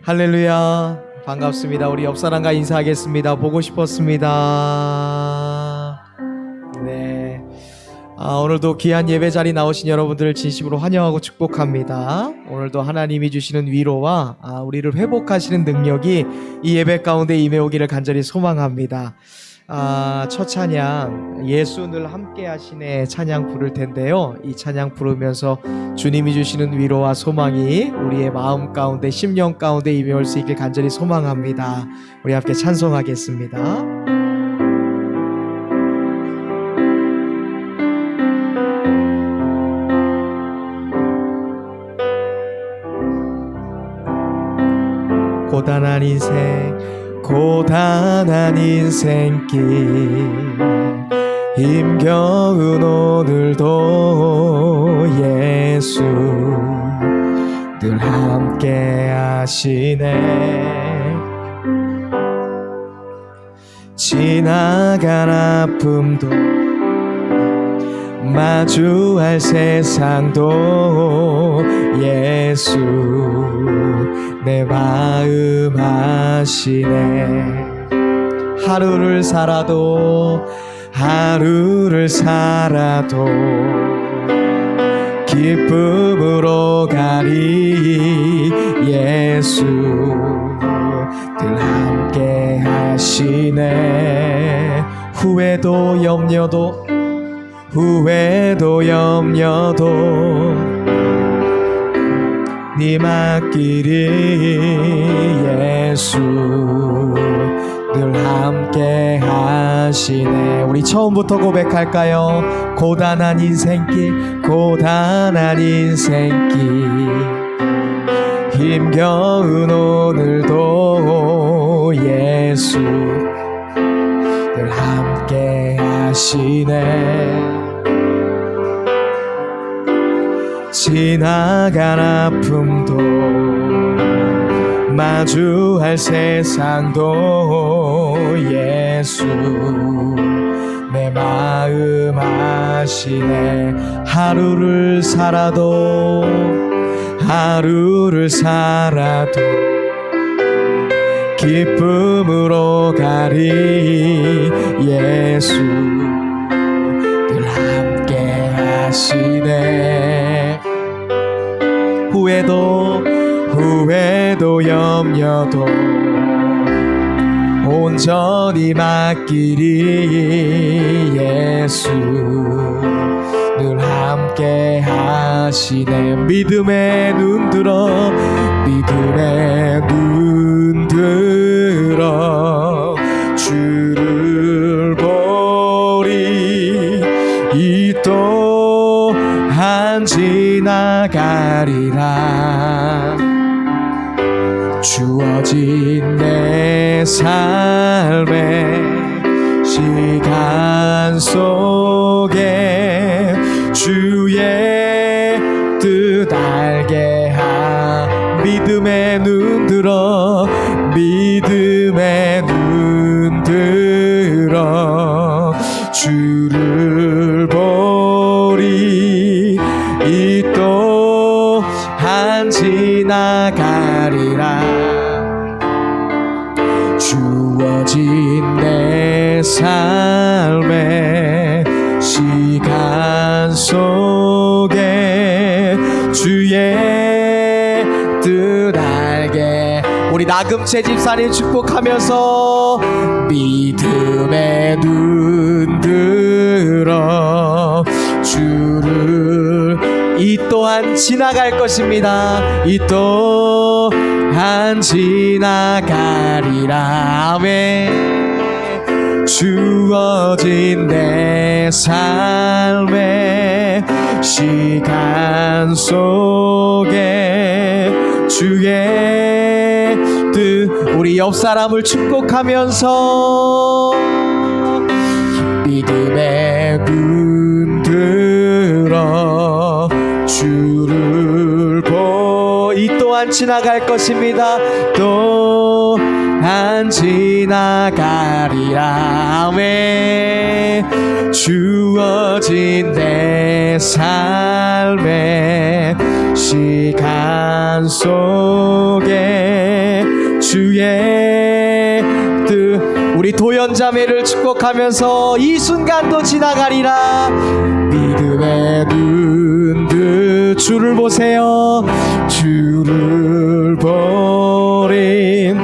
할렐루야. 반갑습니다. 우리 옆사람과 인사하겠습니다. 보고 싶었습니다. 네. 오늘도 귀한 예배 자리 나오신 여러분들을 진심으로 환영하고 축복합니다. 오늘도 하나님이 주시는 위로와 우리를 회복하시는 능력이 이 예배 가운데 임해오기를 간절히 소망합니다. 첫 찬양 예수 늘 함께 하시네 찬양 부를 텐데요. 이 찬양 부르면서 주님이 주시는 위로와 소망이 우리의 마음 가운데 심령 가운데 임해올 수 있길 간절히 소망합니다. 우리 함께 찬송하겠습니다. 고단한 인생길 힘겨운 오늘도 예수 늘 함께 하시네. 지나간 아픔도 마주할 세상도 예수 내 마음 아시네. 하루를 살아도 기쁨으로 가리 예수 늘 함께 하시네. 후회도 염려도 네 맡기리 예수 늘 함께 하시네. 우리 처음부터 고백할까요? 고단한 인생길 힘겨운 오늘도 예수 늘 함께 하시네. 지나간 아픔도 마주할 세상도 예수 내 마음 아시네. 하루를 살아도 기쁨으로 가리 예수 늘 함께 하시네. 후회도 염려도 온전히 맡기리 예수 늘 함께 하시네. 믿음에 눈 들어 주를 보리. 이 또한 지나가리라. 주어진 내 삶의 시간 속에 주의 뜻 알게 믿음에 눈 들어 주를 보리. 이 또한 지나가리라. 주어진 내 삶의 시간 속에 주의 뜻 알게. 우리 나금채 집사님 축복하면서 믿음에 눈 들어 주를. 이 또한 지나갈 것입니다. 이 또한 지나가리라. 아멘. 주어진 내 삶의 시간 속에 주의 뜻. 우리 옆 사람을 축복하면서 믿음에 눈 들어 주를 이 또한 지나갈 것입니다. 또한 지나가리라. 아멘. 주어진 내 삶의 시간 속에 주의 뜻. 우리 도연자매를 축복하면서 이 순간도 지나가리라. 믿음의 눈 주를 보세요. 주를 버린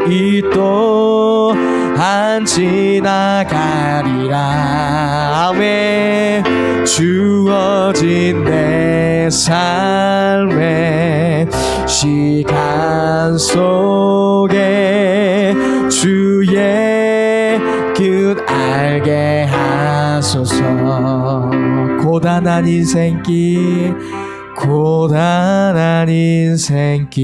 이 또한 지나가리라. 아멘. 주어진 내 삶의 시간 속에 주의 뜻 알게 하소서. 고단한 인생길, 고단한 인생길,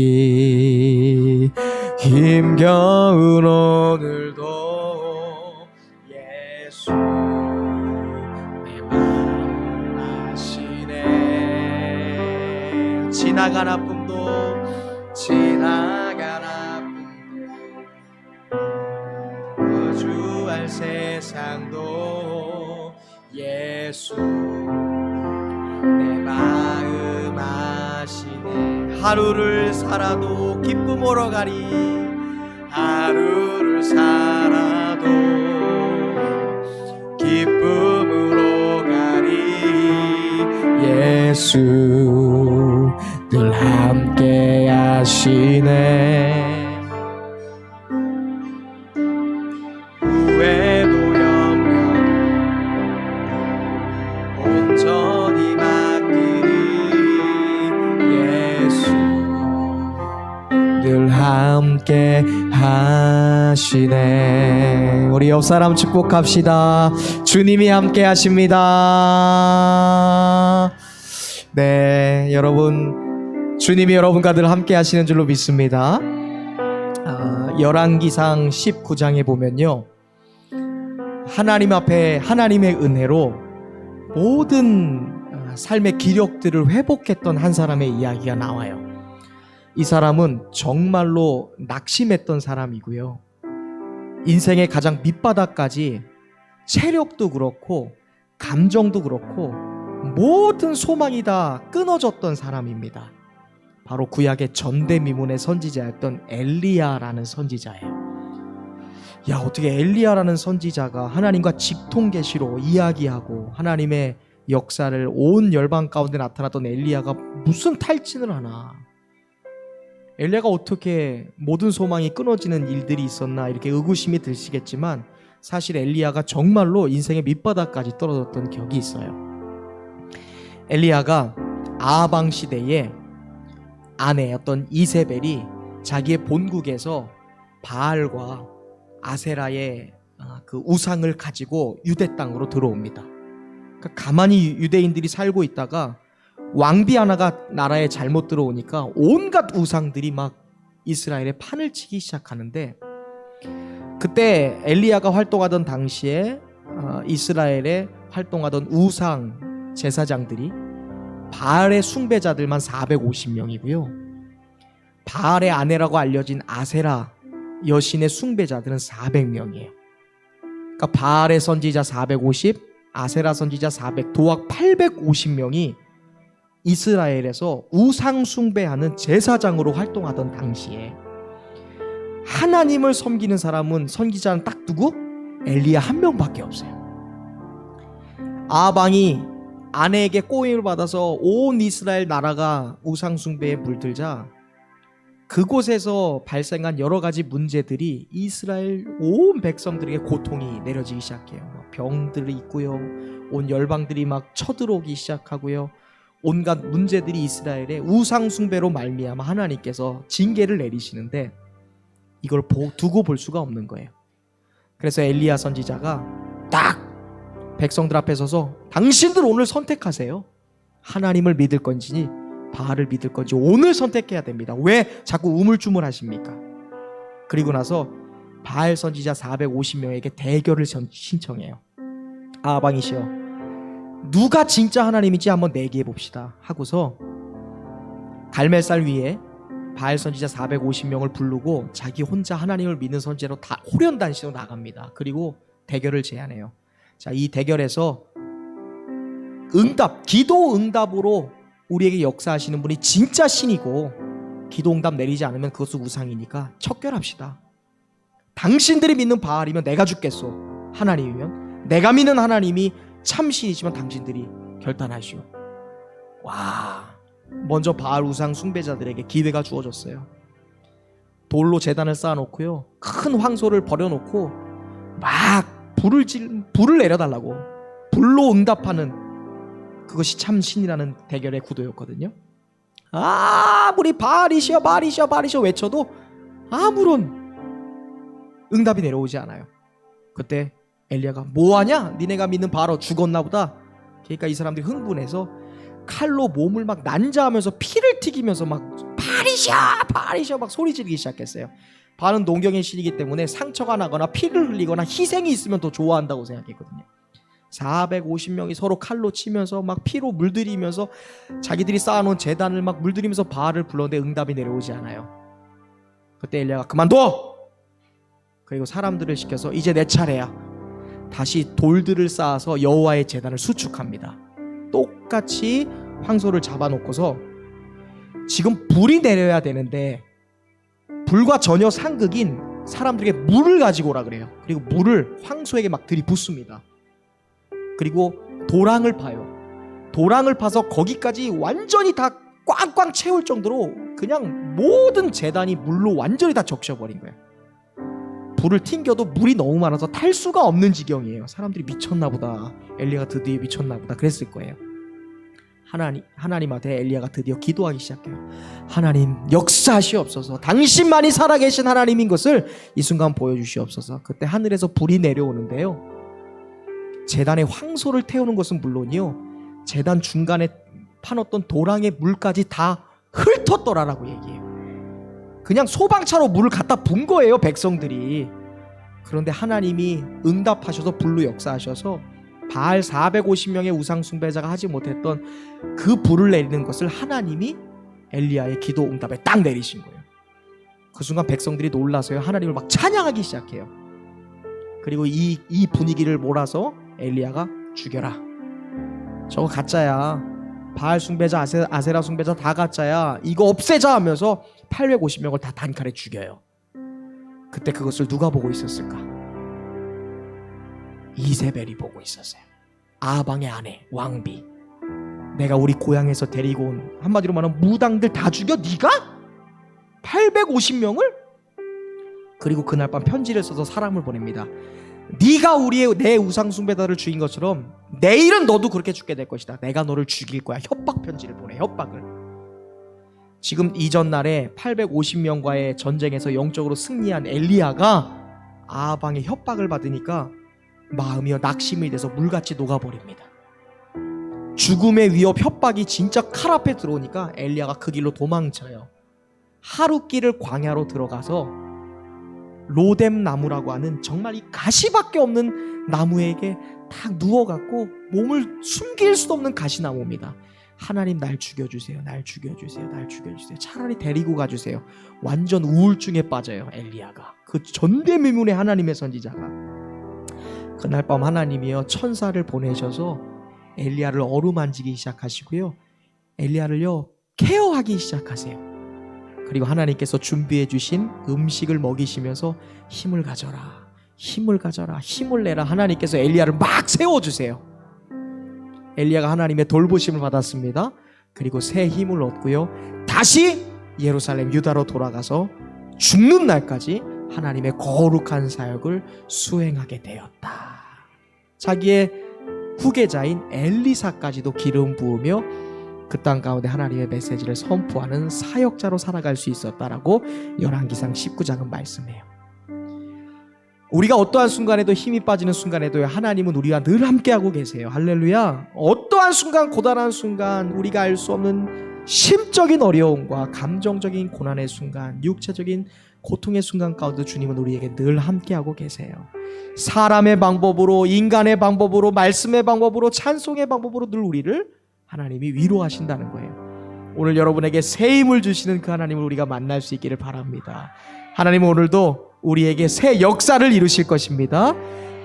힘겨운 오늘도 예수 내 마음 아시네. 지나간 아픔도 지나간 아픔도 거주할 세상도 예수 내 마음 아시네. 하루를 살아도 기쁨으로 가리. 하루를 살아도 기쁨으로 가리. 예수 늘 함께 하시네. 후회도 염려 온전히 맡기리. 예수 늘 함께 하시네. 우리 옆 사람 축복합시다. 주님이 함께 하십니다. 네, 여러분, 주님이 여러분과 늘 함께 하시는 줄로 믿습니다. 열왕기상 19장에 보면요, 하나님 앞에 하나님의 은혜로 모든 삶의 기력들을 회복했던 한 사람의 이야기가 나와요. 이 사람은 정말로 낙심했던 사람이고요, 인생의 가장 밑바닥까지 체력도 그렇고 감정도 그렇고 모든 소망이 다 끊어졌던 사람입니다. 바로 구약의 전대미문의 선지자였던 엘리야라는 선지자예요. 야, 어떻게 엘리야라는 선지자가 하나님과 직통계시로 이야기하고 하나님의 역사를 온 열방 가운데 나타났던 엘리야가 무슨 탈진을 하나, 엘리야가 어떻게 모든 소망이 끊어지는 일들이 있었나, 이렇게 의구심이 드시겠지만 사실 엘리야가 정말로 인생의 밑바닥까지 떨어졌던 격이 있어요. 엘리야가 아하방 시대에 아내였던 이세벨이 자기의 본국에서 바알과 아세라의 그 우상을 가지고 유대 땅으로 들어옵니다. 그러니까 가만히 유대인들이 살고 있다가 왕비 하나가 나라에 잘못 들어오니까 온갖 우상들이 막 이스라엘에 판을 치기 시작하는데, 그때 엘리야가 활동하던 당시에 이스라엘에 활동하던 우상 제사장들이 바알의 숭배자들만 450명이고요 바알의 아내라고 알려진 아세라 여신의 숭배자들은 400명이에요. 그러니까 바알의 선지자 450, 아세라 선지자 400, 도합 850명이 이스라엘에서 우상 숭배하는 제사장으로 활동하던 당시에 하나님을 섬기는 사람은, 선지자는 딱 누구? 엘리야 한 명밖에 없어요. 아방이 아내에게 꼬임을 받아서 온 이스라엘 나라가 우상 숭배에 물들자 그곳에서 발생한 여러 가지 문제들이 이스라엘 온 백성들에게 고통이 내려지기 시작해요. 병들이 있고요, 온 열방들이 막 쳐들어오기 시작하고요, 온갖 문제들이 이스라엘의 우상 숭배로 말미암아 하나님께서 징계를 내리시는데 이걸 두고 볼 수가 없는 거예요. 그래서 엘리야 선지자가 딱 백성들 앞에 서서 당신들 오늘 선택하세요. 하나님을 믿을 건지 바알을 믿을 건지 오늘 선택해야 됩니다. 왜 자꾸 우물쭈물 하십니까? 그리고 나서 바알 선지자 450명에게 대결을 신청해요. 아방이시여, 누가 진짜 하나님인지 한번 내기해 봅시다 하고서 갈멜살 위에 바알 선지자 450명을 부르고 자기 혼자 하나님을 믿는 선지자로 다 호련단신으로 나갑니다. 그리고 대결을 제안해요. 자, 이 대결에서 기도 응답으로 우리에게 역사하시는 분이 진짜 신이고 기도응답 내리지 않으면 그것은 우상이니까 척결합시다. 당신들이 믿는 바알이면 내가 죽겠소. 하나님이면 내가 믿는 하나님이 참신이지만 당신들이 결단하시오. 와, 먼저 바알 우상 숭배자들에게 기회가 주어졌어요. 돌로 제단을 쌓아놓고요, 큰 황소를 버려놓고 막 불을 내려달라고, 불로 응답하는, 그것이 참신이라는 대결의 구도였거든요. 아무리 바알이시여 바알이시여 바알이시여 외쳐도 아무런 응답이 내려오지 않아요. 그때 엘리야가 뭐하냐? 니네가 믿는 바알 죽었나 보다. 그러니까 이 사람들이 흥분해서 칼로 몸을 막 난자하면서 피를 튀기면서 막 바알이시여 바알이시여 막 소리 지르기 시작했어요. 바알은 농경의 신이기 때문에 상처가 나거나 피를 흘리거나 희생이 있으면 더 좋아한다고 생각했거든요. 450명이 서로 칼로 치면서 막 피로 물들이면서 자기들이 쌓아놓은 제단을 막 물들이면서 바알을 불렀는데 응답이 내려오지 않아요. 그때 엘리야가 그만둬! 그리고 사람들을 시켜서 이제 내 차례야. 다시 돌들을 쌓아서 여호와의 제단을 수축합니다. 똑같이 황소를 잡아놓고서 지금 불이 내려야 되는데 불과 전혀 상극인 사람들에게 물을 가지고 오라 그래요. 그리고 물을 황소에게 막 들이붓습니다. 그리고 도랑을 파요. 도랑을 파서 거기까지 완전히 다 꽝꽝 채울 정도로 그냥 모든 제단이 물로 완전히 다 적셔버린 거예요. 불을 튕겨도 물이 너무 많아서 탈 수가 없는 지경이에요. 사람들이 미쳤나 보다. 엘리야가 드디어 미쳤나 보다 그랬을 거예요. 하나님한테 엘리야가 드디어 기도하기 시작해요. 하나님 역사하시옵소서. 당신만이 살아계신 하나님인 것을 이 순간 보여주시옵소서. 그때 하늘에서 불이 내려오는데요, 제단에 황소를 태우는 것은 물론이요, 제단 중간에 파놓던 도랑의 물까지 다 훑었더라라고 얘기해요. 그냥 소방차로 물을 갖다 분 거예요, 백성들이. 그런데 하나님이 응답하셔서 불로 역사하셔서 바알 450명의 우상 숭배자가 하지 못했던 그 불을 내리는 것을 하나님이 엘리야의 기도 응답에 딱 내리신 거예요. 그 순간 백성들이 놀라서요, 하나님을 막 찬양하기 시작해요. 그리고 이 분위기를 몰아서 엘리야가 죽여라. 저거 가짜야. 바알 숭배자, 아세라 숭배자 다 가짜야. 이거 없애자 하면서 850명을 다 단칼에 죽여요. 그때 그것을 누가 보고 있었을까? 이세벨이 보고 있었어요. 아방의 아내 왕비. 내가 우리 고향에서 데리고 온, 한마디로 말하면 무당들 다 죽여? 네가? 850명을? 그리고 그날 밤 편지를 써서 사람을 보냅니다. 네가 내 우상 숭배자를 죽인 것처럼 내일은 너도 그렇게 죽게 될 것이다. 내가 너를 죽일 거야. 협박 편지를 보내. 협박을. 지금 이전 날에 850명과의 전쟁에서 영적으로 승리한 엘리야가 아방의 협박을 받으니까 마음이 낙심이 돼서 물같이 녹아버립니다. 죽음의 위협, 협박이 진짜 칼 앞에 들어오니까 엘리야가 그 길로 도망쳐요. 하룻길을 광야로 들어가서 로뎀 나무라고 하는 정말 이 가시밖에 없는 나무에게 딱 누워갖고 몸을 숨길 수도 없는 가시나무입니다. 하나님 날 죽여주세요. 날 죽여주세요. 날 죽여주세요. 차라리 데리고 가주세요. 완전 우울증에 빠져요, 엘리야가. 그 전대미문의 하나님의 선지자가. 그날 밤 하나님이요, 천사를 보내셔서 엘리야를 어루만지기 시작하시고요, 엘리야를요 케어하기 시작하세요. 그리고 하나님께서 준비해 주신 음식을 먹이시면서 힘을 가져라, 힘을 가져라, 힘을 내라. 하나님께서 엘리야를 막 세워주세요. 엘리야가 하나님의 돌보심을 받았습니다. 그리고 새 힘을 얻고요, 다시 예루살렘 유다로 돌아가서 죽는 날까지 하나님의 거룩한 사역을 수행하게 되었다. 자기의 후계자인 엘리사까지도 기름 부으며 그 땅 가운데 하나님의 메시지를 선포하는 사역자로 살아갈 수 있었다라고 열왕기상 19장은 말씀해요. 우리가 어떠한 순간에도, 힘이 빠지는 순간에도 하나님은 우리와 늘 함께하고 계세요. 할렐루야. 어떠한 순간, 고단한 순간, 우리가 알 수 없는 심적인 어려움과 감정적인 고난의 순간, 육체적인 고통의 순간 가운데 주님은 우리에게 늘 함께하고 계세요. 사람의 방법으로, 인간의 방법으로, 말씀의 방법으로, 찬송의 방법으로 늘 우리를 하나님이 위로하신다는 거예요. 오늘 여러분에게 새 힘을 주시는 그 하나님을 우리가 만날 수 있기를 바랍니다. 하나님은 오늘도 우리에게 새 역사를 이루실 것입니다.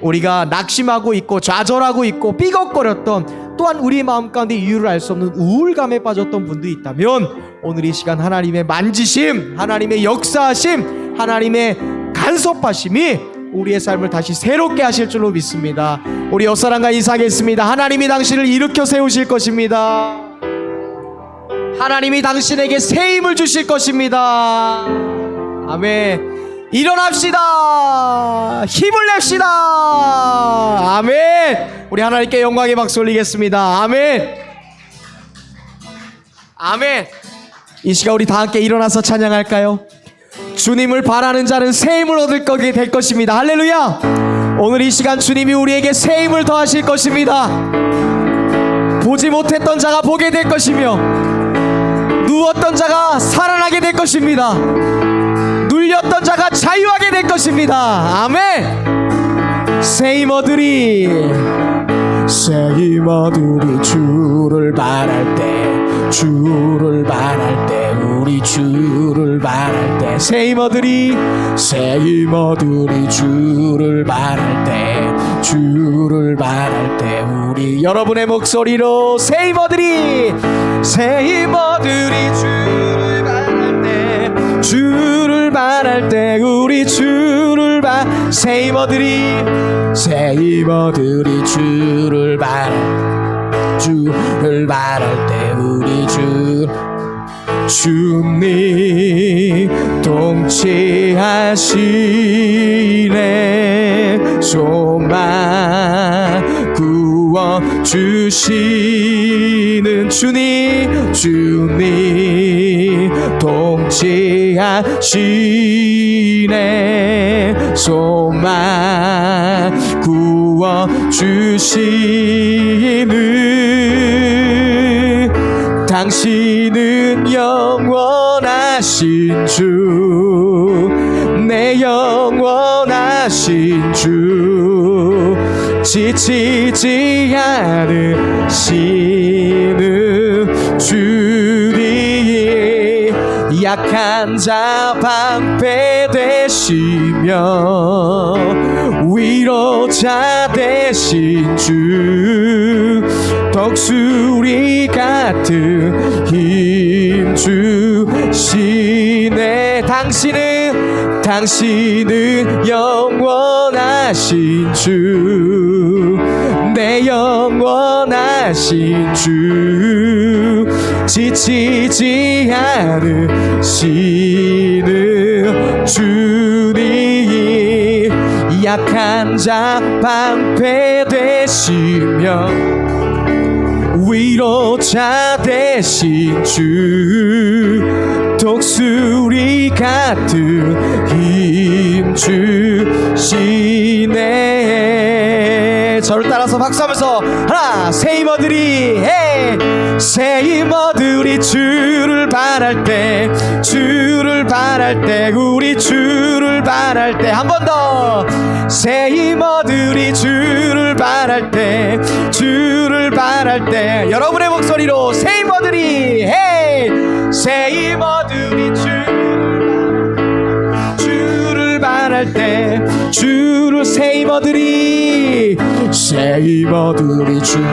우리가 낙심하고 있고 좌절하고 있고 삐걱거렸던, 또한 우리 마음 가운데 이유를 알 수 없는 우울감에 빠졌던 분도 있다면 오늘 이 시간 하나님의 만지심, 하나님의 역사하심, 하나님의 간섭하심이 우리의 삶을 다시 새롭게 하실 줄로 믿습니다. 우리 옆사람과 인사하겠습니다. 하나님이 당신을 일으켜 세우실 것입니다. 하나님이 당신에게 새 힘을 주실 것입니다. 아멘. 일어납시다. 힘을 냅시다. 아멘. 우리 하나님께 영광의 박수 올리겠습니다. 아멘. 아멘. 이 시간 우리 다 함께 일어나서 찬양할까요? 주님을 바라는 자는 새 힘을 얻을 거게 될 것입니다. 할렐루야. 오늘 이 시간 주님이 우리에게 새 힘을 더하실 것입니다. 보지 못했던 자가 보게 될 것이며, 누웠던 자가 살아나게 될 것입니다. 눌렸던 자가 자유하게 될 것입니다. 아멘. 새 힘 얻으리, 새 힘 얻으리. 주를 바랄 때, 주를 바랄 때, 우리 주를 바랄 때 새 힘 얻으리, 새 힘 얻으리. 주를 바랄 때, 주를 바랄 때, 우리 여러분의 목소리로 새 힘 얻으리, 새 힘 얻으리. 주를 바랄 때, 주를 바랄 때, 우리 주를 새 힘 얻으리, 새 힘 얻으리. 주를 바랄, 주를 바랄 때, 우리 주님 통치하시네. 소망 구원 주시는 주님, 주님 통치하시네. 소망 구원 주시는 당신은 영원하신 주, 내 영원하신 주, 지치지 않으시는 주니, 약한 자 방패 되시며 위로자 되신 주, 독수리 같은 힘 주시네. 당신은 영원하신 주, 내 영원하신 주, 지치지 않으시는 주님, 약한 자 방패 되시며 위로자 되신 주, 독수리 같은 힘 주시네. 저를 따라서 박수하면서 하나, 새 힘 얻으리, 새 힘 얻으리. 주를 바랄 때, 주를 바랄 때, 우리 주를 바랄 때. 한 번 더, 새 힘 얻으리. 주를 바랄 때, 주를 바랄 때. 여러분의 목소리로 새 힘 얻으리, 새 힘 얻으리. 주를 바랄 때, 주를 새 힘 얻으리, 새 힘 얻으리. 주를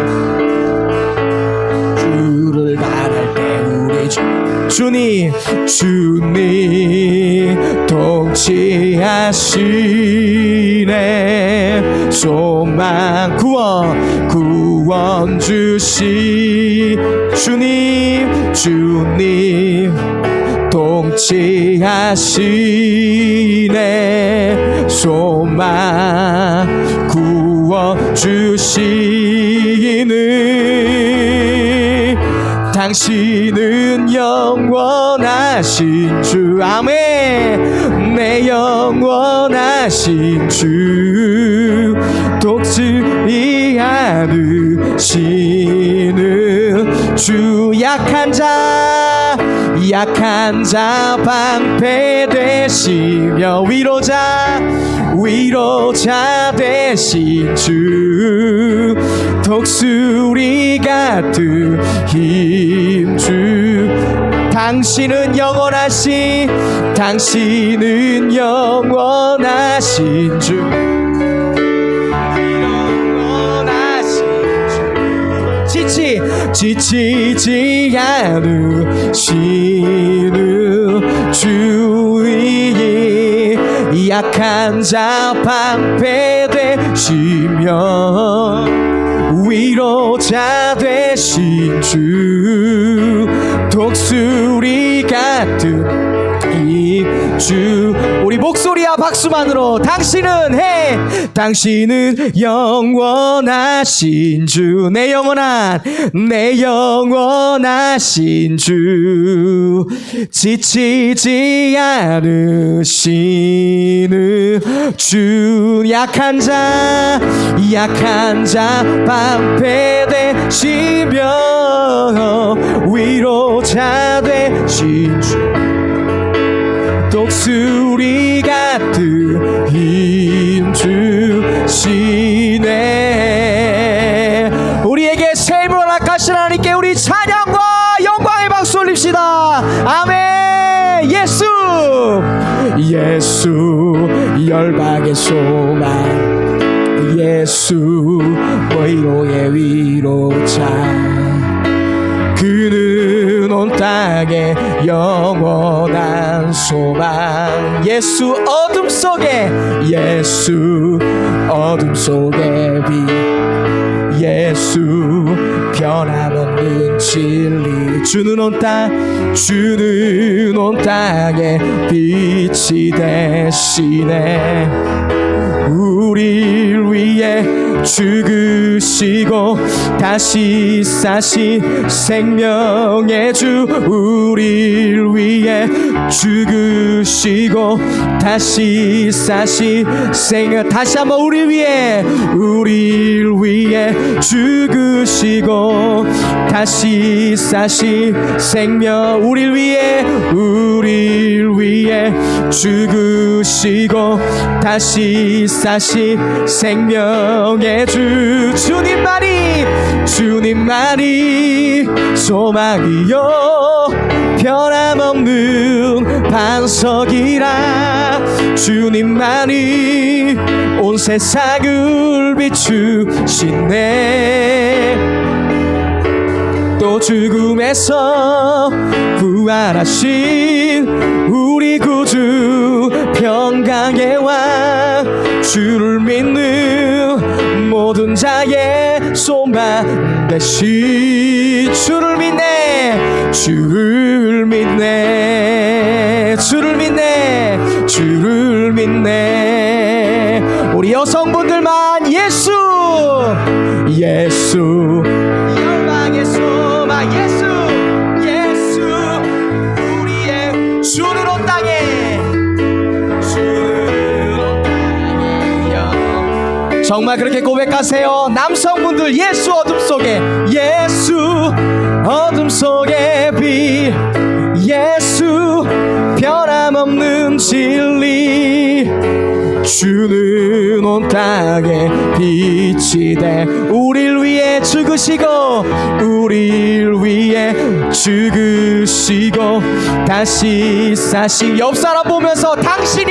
바랄 때, 우리 주님 통치하시네. 소망 구원 주시 주님 통치하시네. 소망 구원 주시는 당신은 영원하신 주. 아멘. 내 영원하신 주, 독수리 않으시는 주, 약한 자 방패 되시며 위로자 되신 주, 독수리 같은 힘 주. 당신은 영원하신 주, 같이 지치지 않으시는 주의 약한 자 방패 되시며 위로자 되신 주 독수리 같은 주 우리 목소리와 박수만으로 당신은 당신은 영원하신 주 내 영원하신 주 지치지 않으시는 주 약한 자 방패 되시며 위로자 되신 주 독수리 같은 힘 주시네. 우리에게 삶을 허락하신 하나님께 우리 찬양과 영광의 박수 올립시다. 아멘. 예수 열방의 소망 예수 위로의 위로자 그는 온 땅에 영원한 소망 예수 어둠 속에 빛 예수 변함없는 진리 주는 온 땅에 빛이 되시네. 우릴 위해 죽으시고 다시 사신 생명의 주 우릴 위해 죽으시고 다시 사신 생명 다시 한번 우릴 위해 죽으시고 다시 사신 생명 우릴 위해 죽으시고 다시 사신 생명의 주 주님만이 소망이요 변함없는 반석이라 주님만이 온 세상을 비추시네. 또 죽음에서 부활하신 우리 구주 평강의 왕 주를 믿는 모든 자의 소망 되신 주를 믿네. 우리 여성분들만 예수 열방의 소망 예수 우리의 주는 온 땅에 정말 그렇게 고백하세요. 남성분들 예수 어둠 속에 빛 예수 변함없는 진리 주는 온 땅에 빛이 돼 우릴 위해 죽으시고 다시 사신 옆 사람 보면서 당신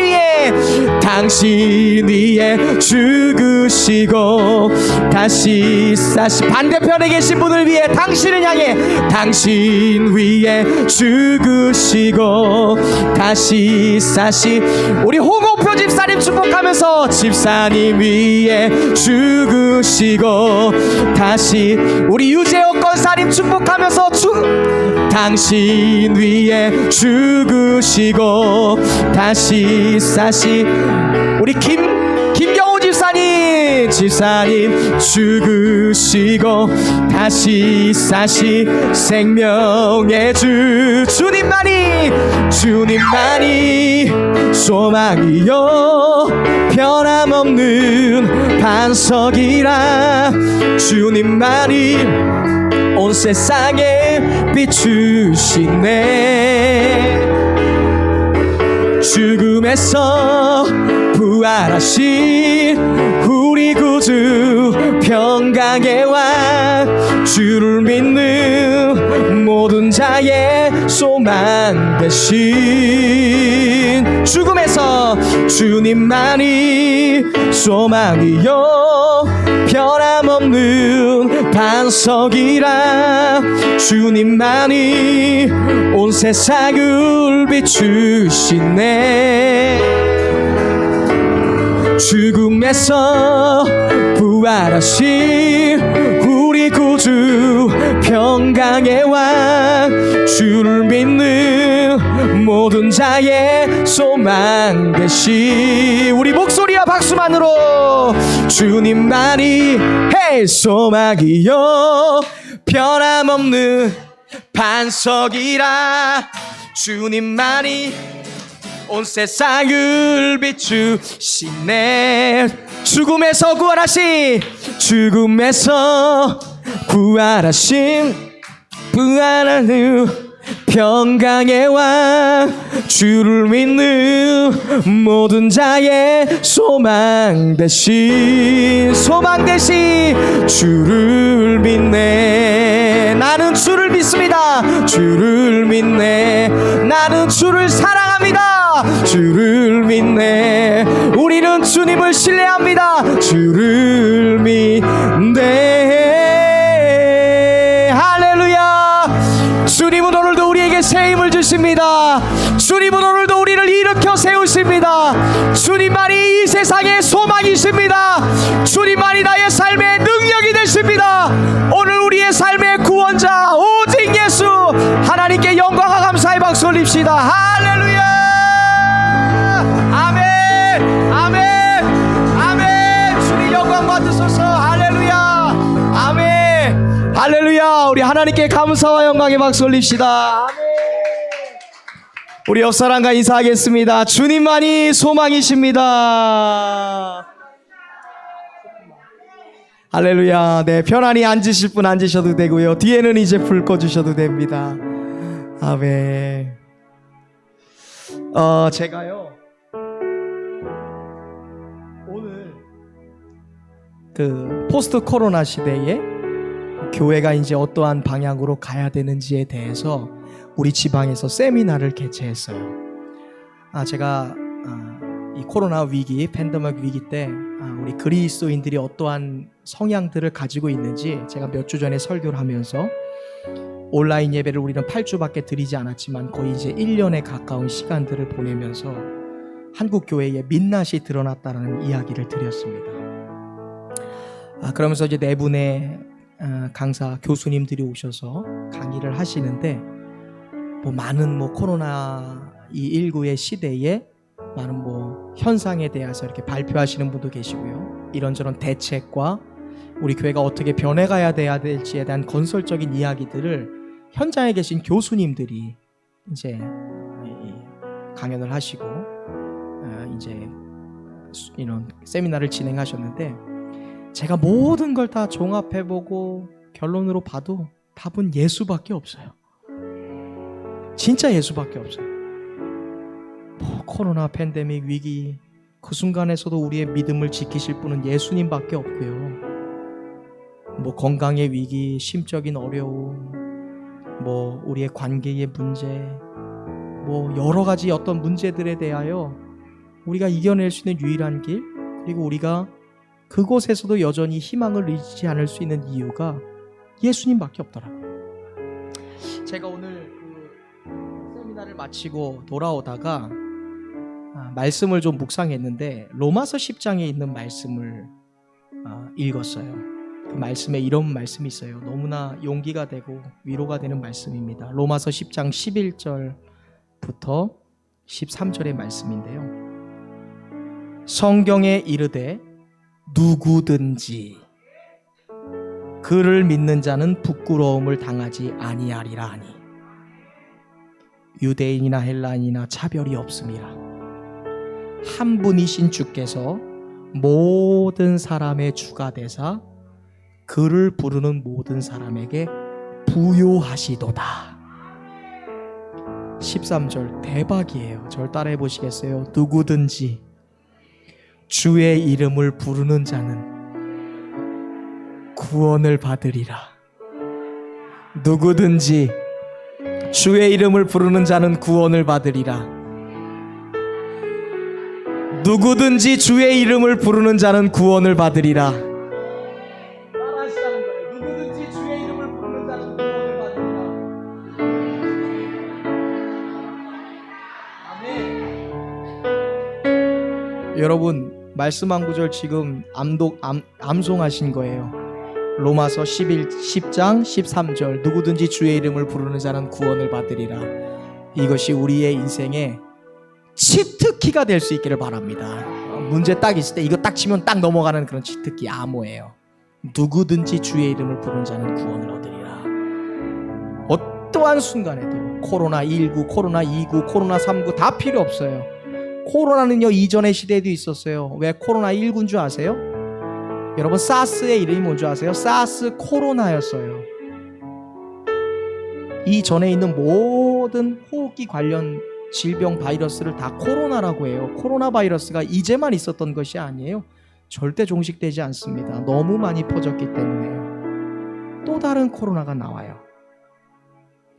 위해 죽으시고 다시 사신 반대편에 계신 분을 위해 당신을 향해 당신 위해 죽으시고 다시 사신 우리 홍옥표 집사님 축복하면서 집사님 위해 죽으시고 다시 우리 유재옥 권사님 축복하면서 당신 위해 죽으시고 다시 사시 우리 김경호 집사님 죽으시고 다시 사시 생명의 주 주님만이 소망이요 변함없는 반석이라 주님만이 온 세상에 비추시네. 죽음에서 부활하신 우리 구주 평강의 왕 주를 믿는 모든 자의 소망 되신 죽음에서 주님만이 소망이요 변함없는 반석이라 주님만이 온 세상을 비추시네 죽음에서 부활하신 우리 구주 평강의 왕 주를 믿는 모든 자의 소망 되시 우리 목소리와 박수만으로 주님만이 해 소망이요 변함없는 반석이라 주님만이 온 세상을 비추시네 죽음에서 부활하신 부활하는 평강의 왕 주를 믿는 모든 자의 소망 대신 주를 믿네 나는 주를 믿습니다 주를 믿네 나는 주를 사랑합니다 주를 믿네 우리는 주님을 신뢰합니다 주를 믿네 할렐루야 주님은 오늘도 우리에게 새 힘을 주십니다 주님은 오늘도 우리를 일으켜 세우십니다 주님만이 이 세상의 소망이십니다 주님만이 나의 삶의 능력이 되십니다 오늘 우리의 삶의 구원자 오직 예수 하나님께 영광과 감사의 박수 올립시다 할렐루야 아멘 아멘 아멘 주님 영광 받으소서 할렐루야 아멘 할렐루야 우리 하나님께 감사와 영광의 박수 올립시다 아멘 우리 옆사람과 인사하겠습니다 주님만이 소망이십니다 할렐루야 네 편안히 앉으실 분 앉으셔도 되고요 뒤에는 이제 불 꺼주셔도 됩니다 아멘 제가요 오늘 그 포스트 코로나 시대에 교회가 이제 어떠한 방향으로 가야 되는지에 대해서 우리 지방에서 세미나를 개최했어요. 제가 이 코로나 위기, 팬데믹 위기 때 우리 그리스도인들이 어떠한 성향들을 가지고 있는지 제가 몇 주 전에 설교를 하면서 온라인 예배를 우리는 8주밖에 드리지 않았지만 거의 이제 1년에 가까운 시간들을 보내면서 한국 교회의 민낯이 드러났다는 이야기를 드렸습니다. 그러면서 이제 네 분의 강사 교수님들이 오셔서 강의를 하시는데 많은 코로나 이 19의 시대에 많은 현상에 대해서 이렇게 발표하시는 분도 계시고요. 이런저런 대책과 우리 교회가 어떻게 변해가야 될지에 대한 건설적인 이야기들을 현장에 계신 교수님들이 이제 강연을 하시고 이제 이런 세미나를 진행하셨는데 제가 모든 걸 다 종합해보고 결론으로 봐도 답은 예수밖에 없어요. 진짜 예수밖에 없어요. 코로나 팬데믹 위기 그 순간에서도 우리의 믿음을 지키실 분은 예수님밖에 없고요. 건강의 위기, 심적인 어려움, 우리의 관계의 문제, 여러 가지 어떤 문제들에 대하여 우리가 이겨낼 수 있는 유일한 길, 그리고 우리가 그곳에서도 여전히 희망을 잃지 않을 수 있는 이유가 예수님밖에 없더라고요. 제가 오늘 세미나를 마치고 돌아오다가 말씀을 좀 묵상했는데 로마서 10장에 있는 말씀을 읽었어요. 그 말씀에 이런 말씀이 있어요. 너무나 용기가 되고 위로가 되는 말씀입니다. 로마서 10장 11절부터 13절의 말씀인데요. 성경에 이르되 누구든지 그를 믿는 자는 부끄러움을 당하지 아니하리라 하니 유대인이나 헬라인이나 차별이 없음이라. 한 분이신 주께서 모든 사람의 주가 되사 그를 부르는 모든 사람에게 부요하시도다. 13절 대박이에요. 절 따라해 보시겠어요? 누구든지 주의 이름을 부르는 자는 구원을 받으리라. 누구든지 주의 이름을 부르는 자는 구원을 받으리라. 누구든지 주의 이름을 부르는 자는 구원을 받으리라. 따라하시라는 거예요. 누구든지 주의 이름을 부르는 자는 구원을 받으리라. 아멘. 여러분, 말씀 한 구절 지금 암송하신 거예요. 로마서 10장 13절, 누구든지 주의 이름을 부르는 자는 구원을 받으리라. 이것이 우리의 인생의 치트키가 될 수 있기를 바랍니다. 문제 딱 있을 때 이거 딱 치면 딱 넘어가는 그런 치트키, 암호예요. 누구든지 주의 이름을 부르는 자는 구원을 얻으리라. 어떠한 순간에도 코로나19, 코로나29, 코로나39 다 필요 없어요. 코로나는요, 이전의 시대에도 있었어요. 왜 코로나19인 줄 아세요? 여러분, 사스의 이름이 뭔지 아세요? 사스 코로나였어요. 이전에 있는 모든 호흡기 관련 질병 바이러스를 다 코로나라고 해요. 코로나 바이러스가 이제만 있었던 것이 아니에요. 절대 종식되지 않습니다. 너무 많이 퍼졌기 때문에요. 또 다른 코로나가 나와요.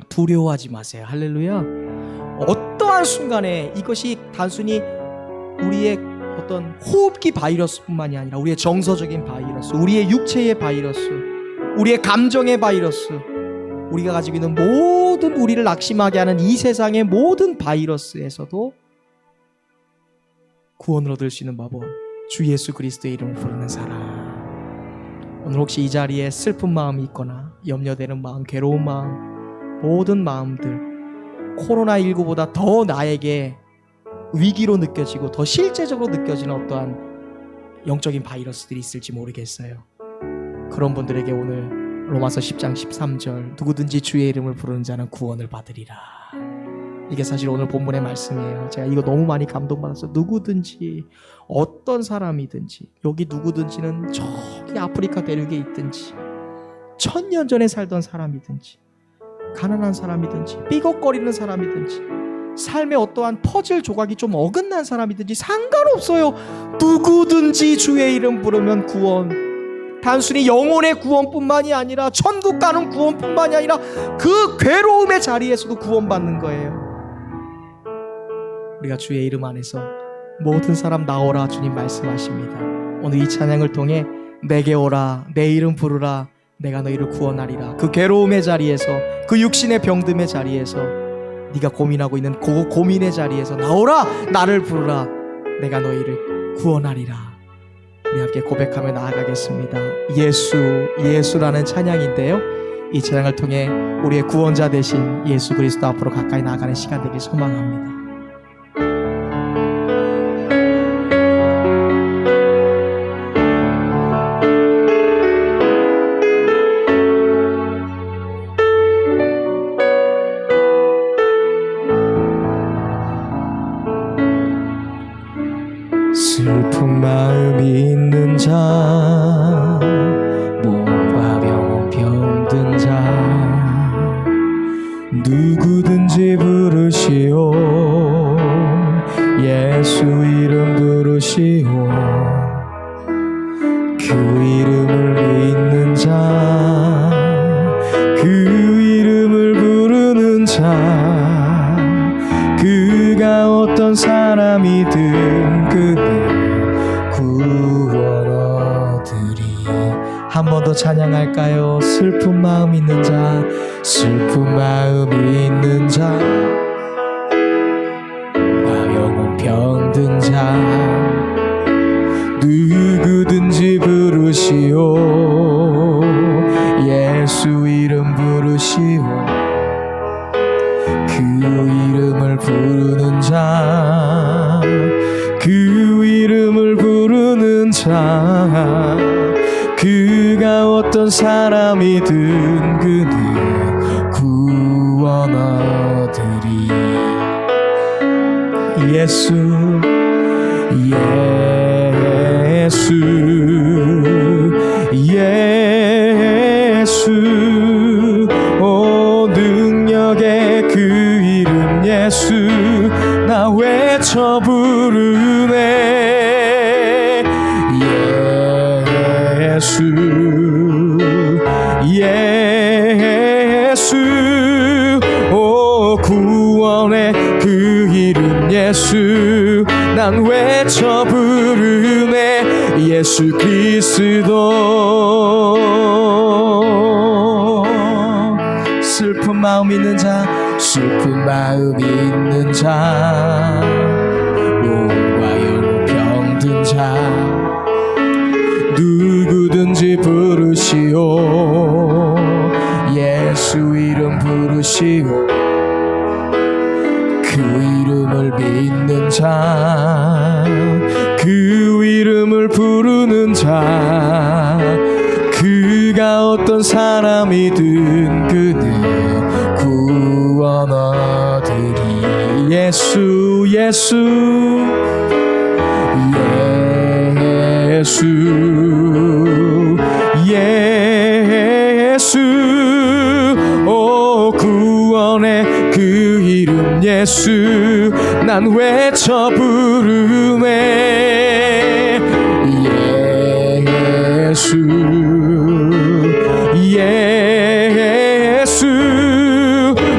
두려워하지 마세요. 할렐루야. 어떠한 순간에 이것이 단순히 우리의 어떤 호흡기 바이러스뿐만이 아니라 우리의 정서적인 바이러스, 우리의 육체의 바이러스, 우리의 감정의 바이러스, 우리가 가지고 있는 모든 우리를 낙심하게 하는 이 세상의 모든 바이러스에서도 구원을 얻을 수 있는 법은 주 예수 그리스도의 이름을 부르는 사람. 오늘 혹시 이 자리에 슬픈 마음이 있거나 염려되는 마음, 괴로운 마음, 모든 마음들, 코로나19보다 더 나에게 위기로 느껴지고 더 실제적으로 느껴지는 어떠한 영적인 바이러스들이 있을지 모르겠어요. 그런 분들에게 오늘 로마서 10장 13절, 누구든지 주의 이름을 부르는 자는 구원을 받으리라. 이게 사실 오늘 본문의 말씀이에요. 제가 이거 너무 많이 감동받았어요. 누구든지, 어떤 사람이든지, 여기 누구든지는 저기 아프리카 대륙에 있든지, 1000년 전에 살던 사람이든지, 가난한 사람이든지, 삐걱거리는 사람이든지, 삶의 어떠한 퍼즐 조각이 좀 어긋난 사람이든지 상관없어요. 누구든지 주의 이름 부르면 구원, 단순히 영혼의 구원뿐만이 아니라 천국 가는 구원뿐만이 아니라 그 괴로움의 자리에서도 구원받는 거예요. 우리가 주의 이름 안에서 모든 사람 나오라 주님 말씀하십니다. 오늘 이 찬양을 통해 내게 오라, 내 이름 부르라, 내가 너희를 구원하리라. 그 괴로움의 자리에서, 그 육신의 병듦의 자리에서, 네가 고민하고 있는 그 고민의 자리에서 나오라, 나를 부르라, 내가 너희를 구원하리라. 우리 함께 고백하며 나아가겠습니다. 예수라는 찬양인데요, 이 찬양을 통해 우리의 구원자 되신 예수 그리스도 앞으로 가까이 나아가는 시간 되길 소망합니다. 슬픈 마음이 있는 자, 몸과 병 병든 자, 누구든지 부르시오. 예수 이름 부르시오. 그 이름을 믿는 자, 그 이름을 부르는 자, 그가 어떤 사람이든 그는 구원 얻으리. 한 번 더 찬양할까요? 슬픈 마음 있는 자, 슬픈 마음이 있는 자, 영혼 병든 자, 누구든지 부르시오. 예수 이름 부르시오. 그 이름을 부르는 자, 그 이름을 부르는 자, 그가 어떤 사람이든 그는 구원 얻으리. 예수 예수 예수, 오 능력의 그 이름 예수, 나 외쳐 부르네. 예수 난 외쳐 부르네 예수 그리스도. 슬픈 마음 있는 자 슬픈 마음 있는 자 몸과 영 병든 자 누구든지 부르시오 예수 이름 부르시오 그 이름을 믿는 자 그 이름을 부르는 자 그가 어떤 사람이든 그는 구원 얻으리 예수 예수 예수 예수 오 구원의 그 이름 예수 난 외쳐 부르네 예수 예수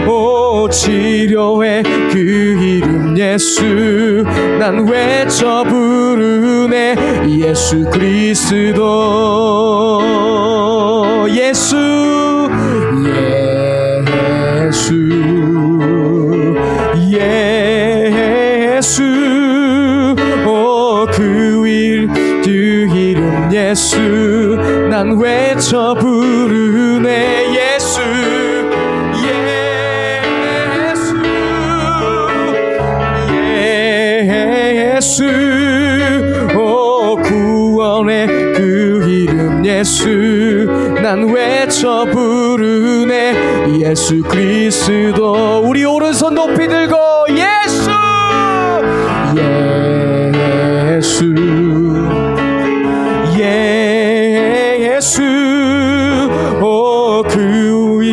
오 치료의 그 이름 예수 난 외쳐 부르네 예수 그리스도 예수 예수 예수 오 그 이름 예수 난 외쳐 부르네 예수 예수 예수 오 구원의 그 이름 예수 난 외쳐 부르네 예수 그리스도. 우리 오른손 높이 들고 예수 예수 예수 오 그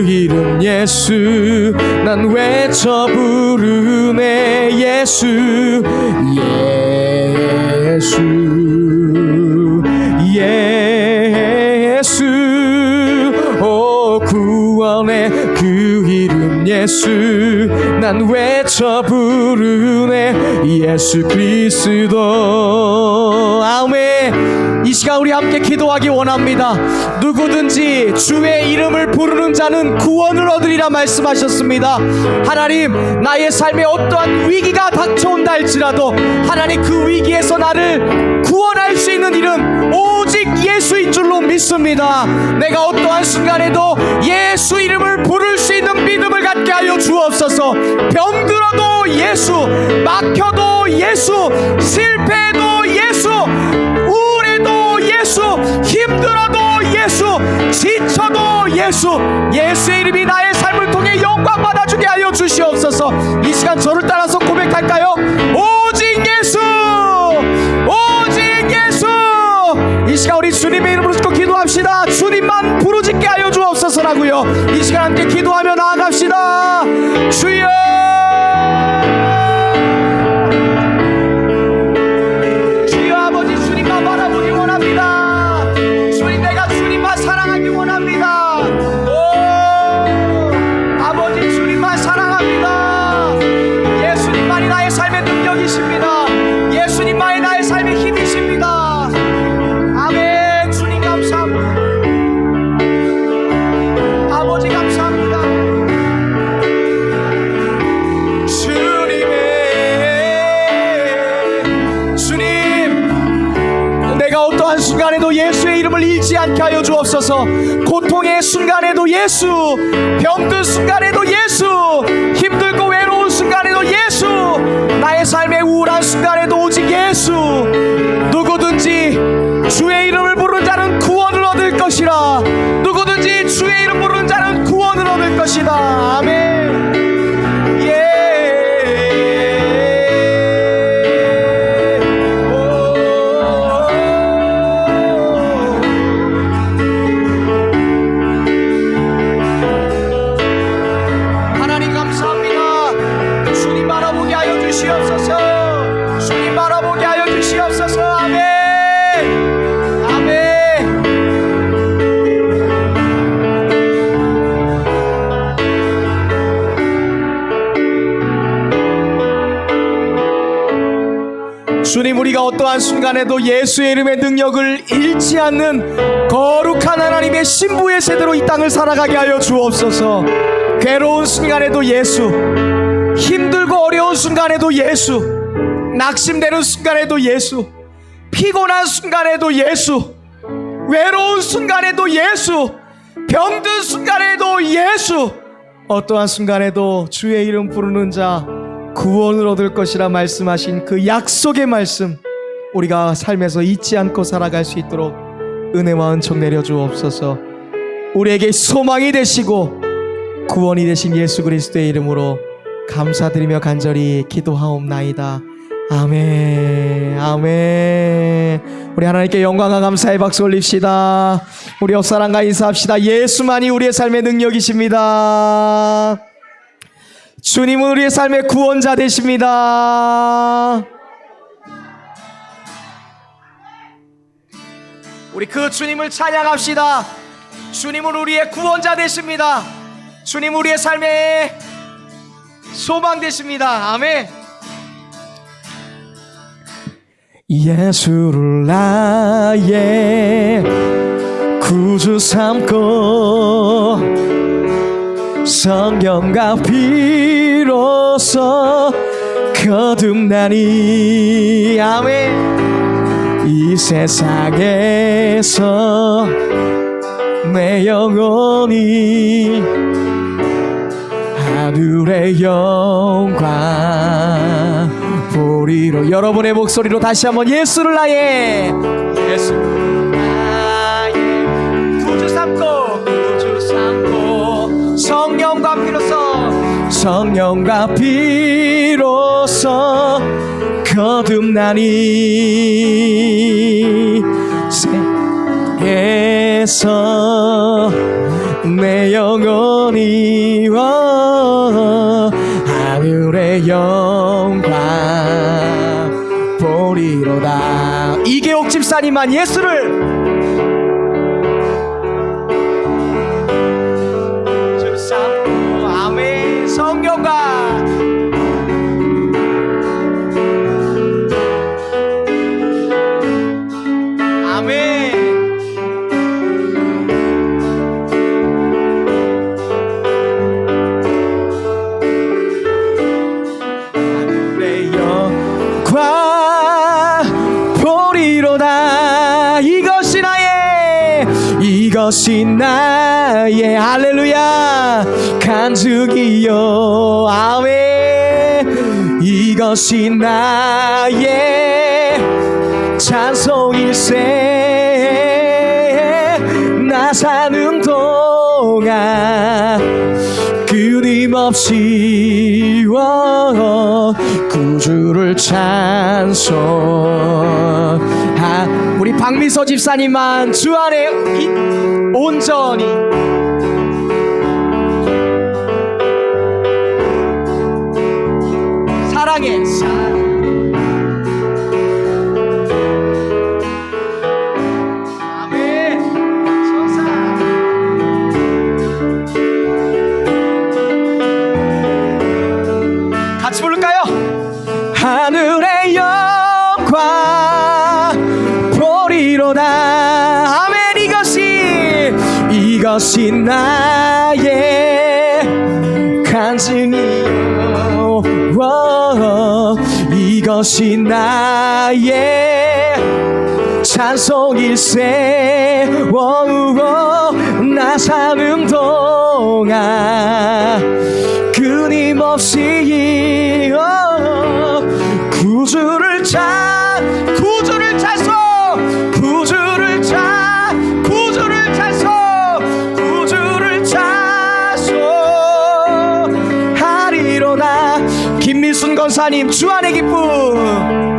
이름 예수 난 외쳐 부르네 예수 예수 예수 오 구원의 그 이름 예수 난 외쳐 부르네 예수 그리스도. 아멘. 이 시간 우리 함께 기도하기 원합니다. 누구든지 주의 이름을 부르는 자는 구원을 얻으리라 말씀하셨습니다. 하나님 나의 삶에 어떠한 위기가 닥쳐온다 할지라도 하나님 그 위기에서 나를 구원할 수 있는 이름 오직 예수인 줄로 믿습니다. 내가 어떠한 순간에도 예수 이름을 부를 수 있는 믿음을 갖게 하여 주옵소서. 병들어도 예수, 막혀도 예수, 실패해도 예수, 우울해도 예수, 힘들어도 예수, 지쳐도 예수, 예수의 이름이 나의 삶을 통해 영광 받아주게 하여 주시옵소서. 이 시간 저를 따라서 고백할까요? 오직 예수, 오직 예수. 이 시간 우리 주님의 이름으로 짓고 기도합시다. 주님만 부르짖게 하여 주옵소서라고요. 이 시간 함께 기도하며 나아갑시다. 주여 주여 아버지 주님만 바라보기 원합니다. 주님 내가 주님만 사랑하기 원합니다. 오 아버지 주님만 사랑합니다. 예수님만이 나의 삶의 능력이십니다. 예수님만이 나의 삶의 힘이십니다. 아멘. 주님 감사합니다. 아버지 감사합니다. 주님 내가 어떠한 순간에도 예수의 이름을 잃지 않게 하여 주옵소서. 고통의 순간에도 예수, 병든 순간에도 예수, 힘들고 외로운 순간에도 예수, 나의 삶의 우울한 순간에도 오직 예수. 누구든지 주의 이름을 부르는 자는 구원을 얻을 것이라. 누구든지 주의 이름 부르는 자는 구원을 얻을 것이다. 아멘. 하나님 감사합니다. 주님 바라보게 하여 주시옵소서. 주님 바라보게 하여 주시옵소서. 아멘. 아멘. 주님, 우리가 어떠한 순간에도 예수의 이름의 능력을 잃지 않는 거룩한 하나님의 신부의 세대로 이 땅을 살아가게 하여 주옵소서. 괴로운 순간에도 예수, 힘들고 어려운 순간에도 예수, 낙심되는 순간에도 예수, 피곤한 순간에도 예수, 외로운 순간에도 예수, 병든 순간에도 예수, 어떠한 순간에도 주의 이름 부르는 자 구원을 얻을 것이라 말씀하신 그 약속의 말씀, 우리가 삶에서 잊지 않고 살아갈 수 있도록 은혜와 은총 내려 주옵소서. 우리에게 소망이 되시고 구원이 되신 예수 그리스도의 이름으로 감사드리며 간절히 기도하옵나이다. 아멘, 아멘. 우리 하나님께 영광과 감사의 박수 올립시다. 우리 옆사람과 인사합시다. 예수만이 우리의 삶의 능력이십니다. 주님은 우리의 삶의 구원자 되십니다. 우리 그 주님을 찬양합시다. 주님은 우리의 구원자 되십니다. 주님 우리의 삶의 소망 되십니다. 아멘. 예수를 나의 구주 삼고 성령과 피로써 거듭나니 아멘. 이 세상에서 내 영혼이 하늘의 영광 보리로. 여러분의 목소리로 다시 한번 예수를 나의 구주 삼고 성령과 피로써 거듭나니 세에서 내 영혼이 하늘의 영광 보리로다. 이계옥 집사님만 예수를 주 삼고 아멘. 성령과 이것이 나의 할렐루야 간증이요 아멘. 이것이 나의 찬송일세. 나 사는 동안 끊임없이 구주를 찬송. 우리 박미서 집사님만 주 안에 온전히 사랑해. 아멘. 천사 같이 부를까요? 하늘의 영광 보리로다 아멘. 이것이 나의 간증이요 이것이 나의 찬송일세. 나 사는 동안 끊임없이 구주를 찬송 구주를 찬송하리로다. 김미순 권사님 주 안의 기쁨.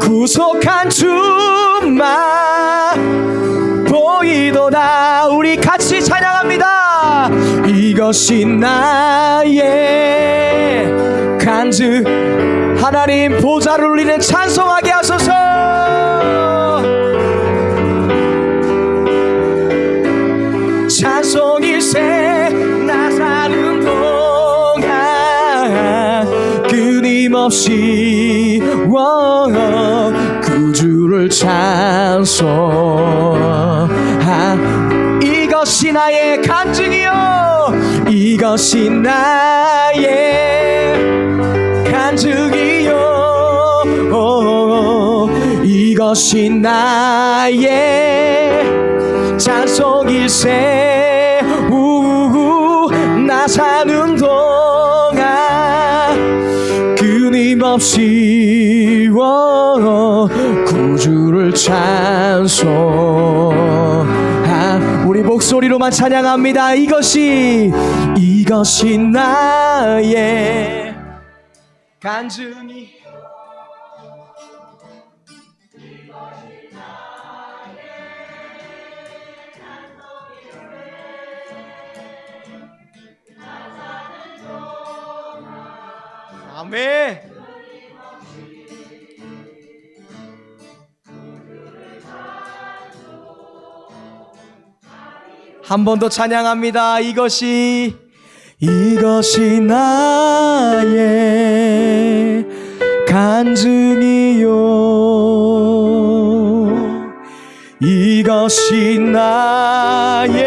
구속한 주만 보이도다. 우리 같이 찬양합니다. 이것이 나의 간증. 하나님 보좌를 울리는 찬송하게 하소서. 찬송일세 나 사는 동안 끊임없이 구주를 찬송. 이것이 나의 간증이요, 이것이 나의 간증이요, 이것이 나의 찬송일세. 나 사는 동안 끊임없이 구주를 찬송. 우리 목소리로만 찬양합니다. 이것이 나의 간증이. 아멘. 한 번 더 찬양합니다. 이것이 나의 간증이요, 이것이 나의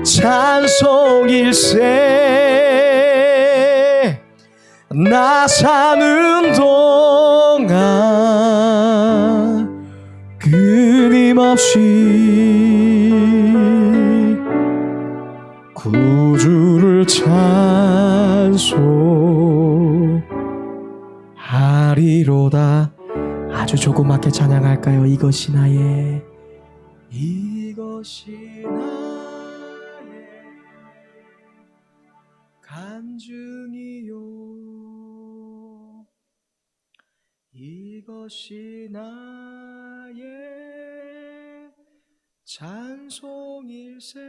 찬송일세. 나 사는 동안 끊임없이 구주를 찬송하리로다. 아주 조그맣게 찬양할까요? 이것이 나의 간증이요, 이것이 나의 찬송일세.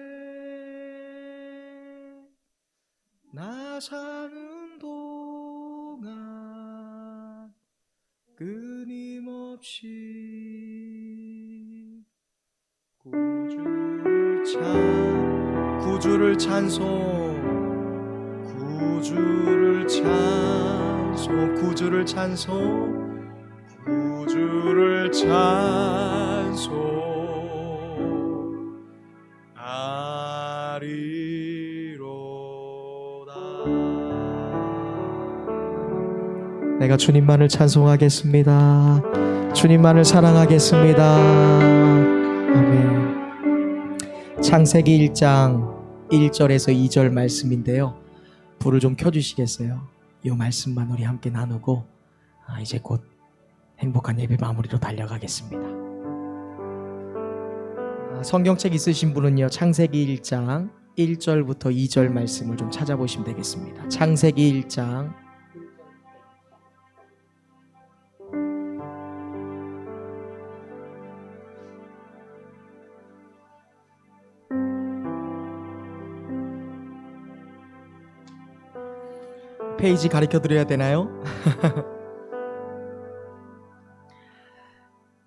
나 사는 동안 끊임없이 구주를 찬송, 구주를 찬송, 구주를 찬송, 구주를 찬송 하리로다. 내가 주님만을 찬송하겠습니다. 주님만을 사랑하겠습니다. 아멘. 창세기 1장 1절에서 2절 말씀인데요. 불을 좀 켜주시겠어요? 이 말씀만 우리 함께 나누고 이제 곧 행복한 예배 마무리로 달려가겠습니다. 성경책 있으신 분은요, 창세기 1장 1절부터 2절 말씀을 좀 찾아보시면 되겠습니다. 창세기 1장 페이지 가르쳐 드려야 되나요?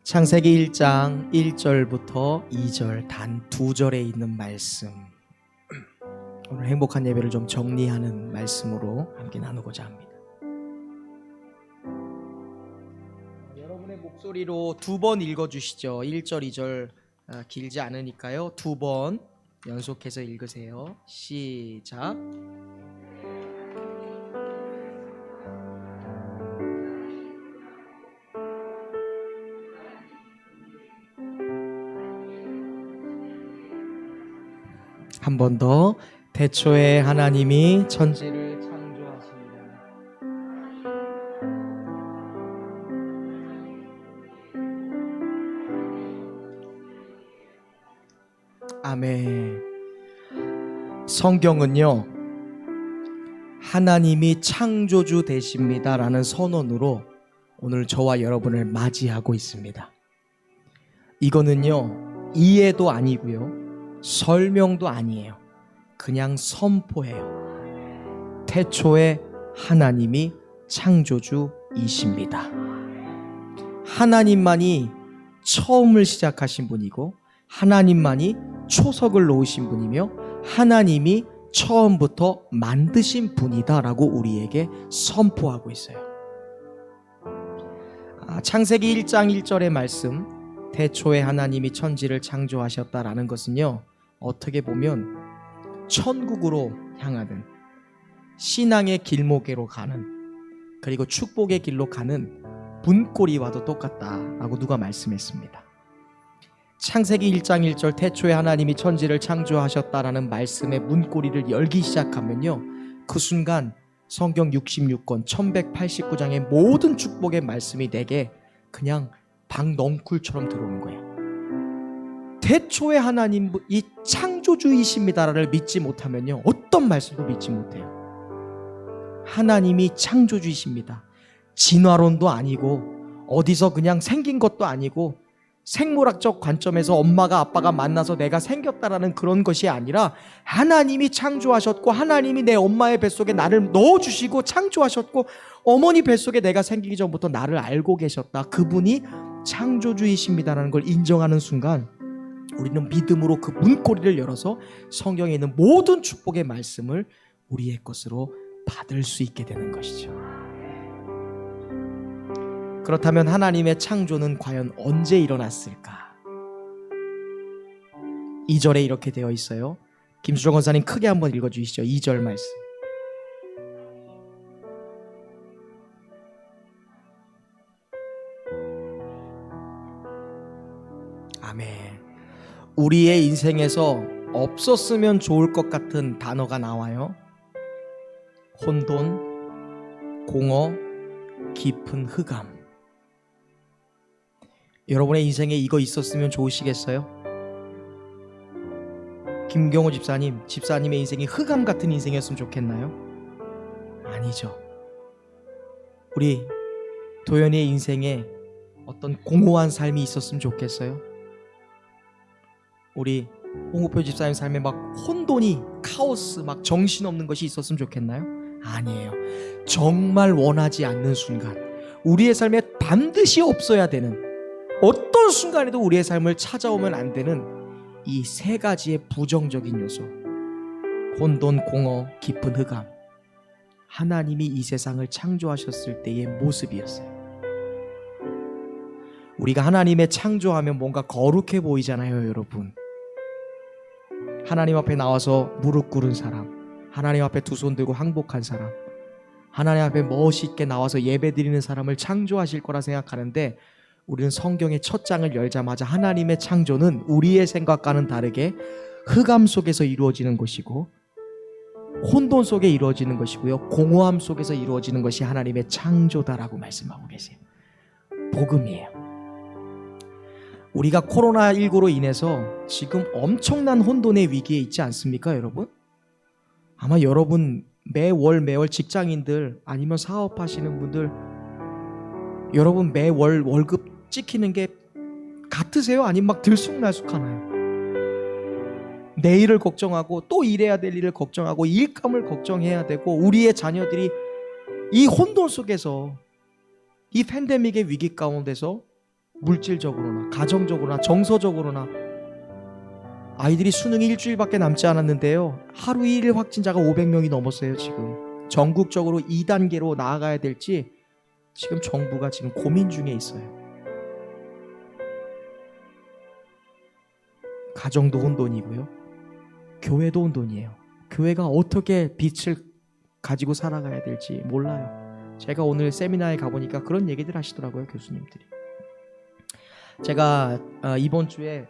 창세기 1장 1절부터 2절 단 2절에 있는 말씀, 오늘 행복한 예배를 좀 정리하는 말씀으로 함께 나누고자 합니다. 여러분의 목소리로 2번 읽어주시죠. 1절 2절 길지 않으니까요, 2번 연속해서 읽으세요. 시작. 한 번 더. 태초에 하나님이 천지를 창조하시니라. 아멘. 성경은요, 하나님이 창조주 되십니다 라는 선언으로 오늘 저와 여러분을 맞이하고 있습니다. 이거는요, 이해도 아니고요, 설명도 아니에요. 그냥 선포해요. 태초에 하나님이 창조주이십니다. 하나님만이 처음을 시작하신 분이고 하나님만이 초석을 놓으신 분이며 하나님이 처음부터 만드신 분이다라고 우리에게 선포하고 있어요. 창세기 1장 1절의 말씀, 태초에 하나님이 천지를 창조하셨다라는 것은요, 어떻게 보면 천국으로 향하는 신앙의 길목으로 가는, 그리고 축복의 길로 가는 문고리와도 똑같다라고 누가 말씀했습니다. 창세기 1장 1절 태초에 하나님이 천지를 창조하셨다라는 말씀의 문고리를 열기 시작하면요, 그 순간 성경 66권 1189장의 모든 축복의 말씀이 내게 그냥 박넝쿨처럼 들어오는 거예요. 태초에 하나님이 창조주이십니다를 믿지 못하면요, 어떤 말씀도 믿지 못해요. 하나님이 창조주이십니다. 진화론도 아니고 어디서 그냥 생긴 것도 아니고 생물학적 관점에서 엄마가 아빠가 만나서 내가 생겼다라는 그런 것이 아니라 하나님이 창조하셨고 하나님이 내 엄마의 뱃속에 나를 넣어주시고 창조하셨고 어머니 뱃속에 내가 생기기 전부터 나를 알고 계셨다. 그분이 창조주이십니다라는 걸 인정하는 순간 우리는 믿음으로 그 문고리를 열어서 성경에 있는 모든 축복의 말씀을 우리의 것으로 받을 수 있게 되는 것이죠. 그렇다면 하나님의 창조는 과연 언제 일어났을까? 2절에 이렇게 되어 있어요. 김수정 권사님 크게 한번 읽어주시죠. 2절 말씀. 아멘. 우리의 인생에서 없었으면 좋을 것 같은 단어가 나와요. 혼돈, 공허, 깊은 흑암. 여러분의 인생에 이거 있었으면 좋으시겠어요? 김경호 집사님의 인생이 흑암 같은 인생이었으면 좋겠나요? 아니죠. 우리 도연이의 인생에 어떤 공허한 삶이 있었으면 좋겠어요? 우리 홍우표 집사님 삶에 막 혼돈이, 카오스, 막 정신없는 것이 있었으면 좋겠나요? 아니에요. 정말 원하지 않는 순간, 우리의 삶에 반드시 없어야 되는, 어떤 순간에도 우리의 삶을 찾아오면 안 되는 이 세 가지의 부정적인 요소, 혼돈, 공허, 깊은 흑암, 하나님이 이 세상을 창조하셨을 때의 모습이었어요. 우리가 하나님의 창조하면 뭔가 거룩해 보이잖아요, 여러분. 하나님 앞에 나와서 무릎 꿇은 사람, 하나님 앞에 두 손 들고 항복한 사람, 하나님 앞에 멋있게 나와서 예배 드리는 사람을 창조하실 거라 생각하는데, 우리는 성경의 첫 장을 열자마자 하나님의 창조는 우리의 생각과는 다르게 흑암 속에서 이루어지는 것이고 혼돈 속에 이루어지는 것이고요, 공허함 속에서 이루어지는 것이 하나님의 창조다라고 말씀하고 계세요. 복음이에요. 우리가 코로나19로 인해서 지금 엄청난 혼돈의 위기에 있지 않습니까, 여러분? 아마 여러분 매월 직장인들 아니면 사업하시는 분들, 여러분 매월 월급 찍히는 게 같으세요? 아니면 막 들쑥날쑥하나요? 내일을 걱정하고 또 일해야 될 일을 걱정하고 일감을 걱정해야 되고, 우리의 자녀들이 이 혼돈 속에서, 이 팬데믹의 위기 가운데서 물질적으로나 가정적으로나 정서적으로나, 아이들이 수능이 일주일밖에 남지 않았는데요, 하루 1일 확진자가 500명이 넘었어요. 지금 전국적으로 2단계로 나아가야 될지 지금 정부가 지금 고민 중에 있어요. 가정도 혼돈이고요, 교회도 혼돈이에요. 교회가 어떻게 빛을 가지고 살아가야 될지 몰라요. 제가 오늘 세미나에 가보니까 그런 얘기들 하시더라고요, 교수님들이. 제가 이번 주에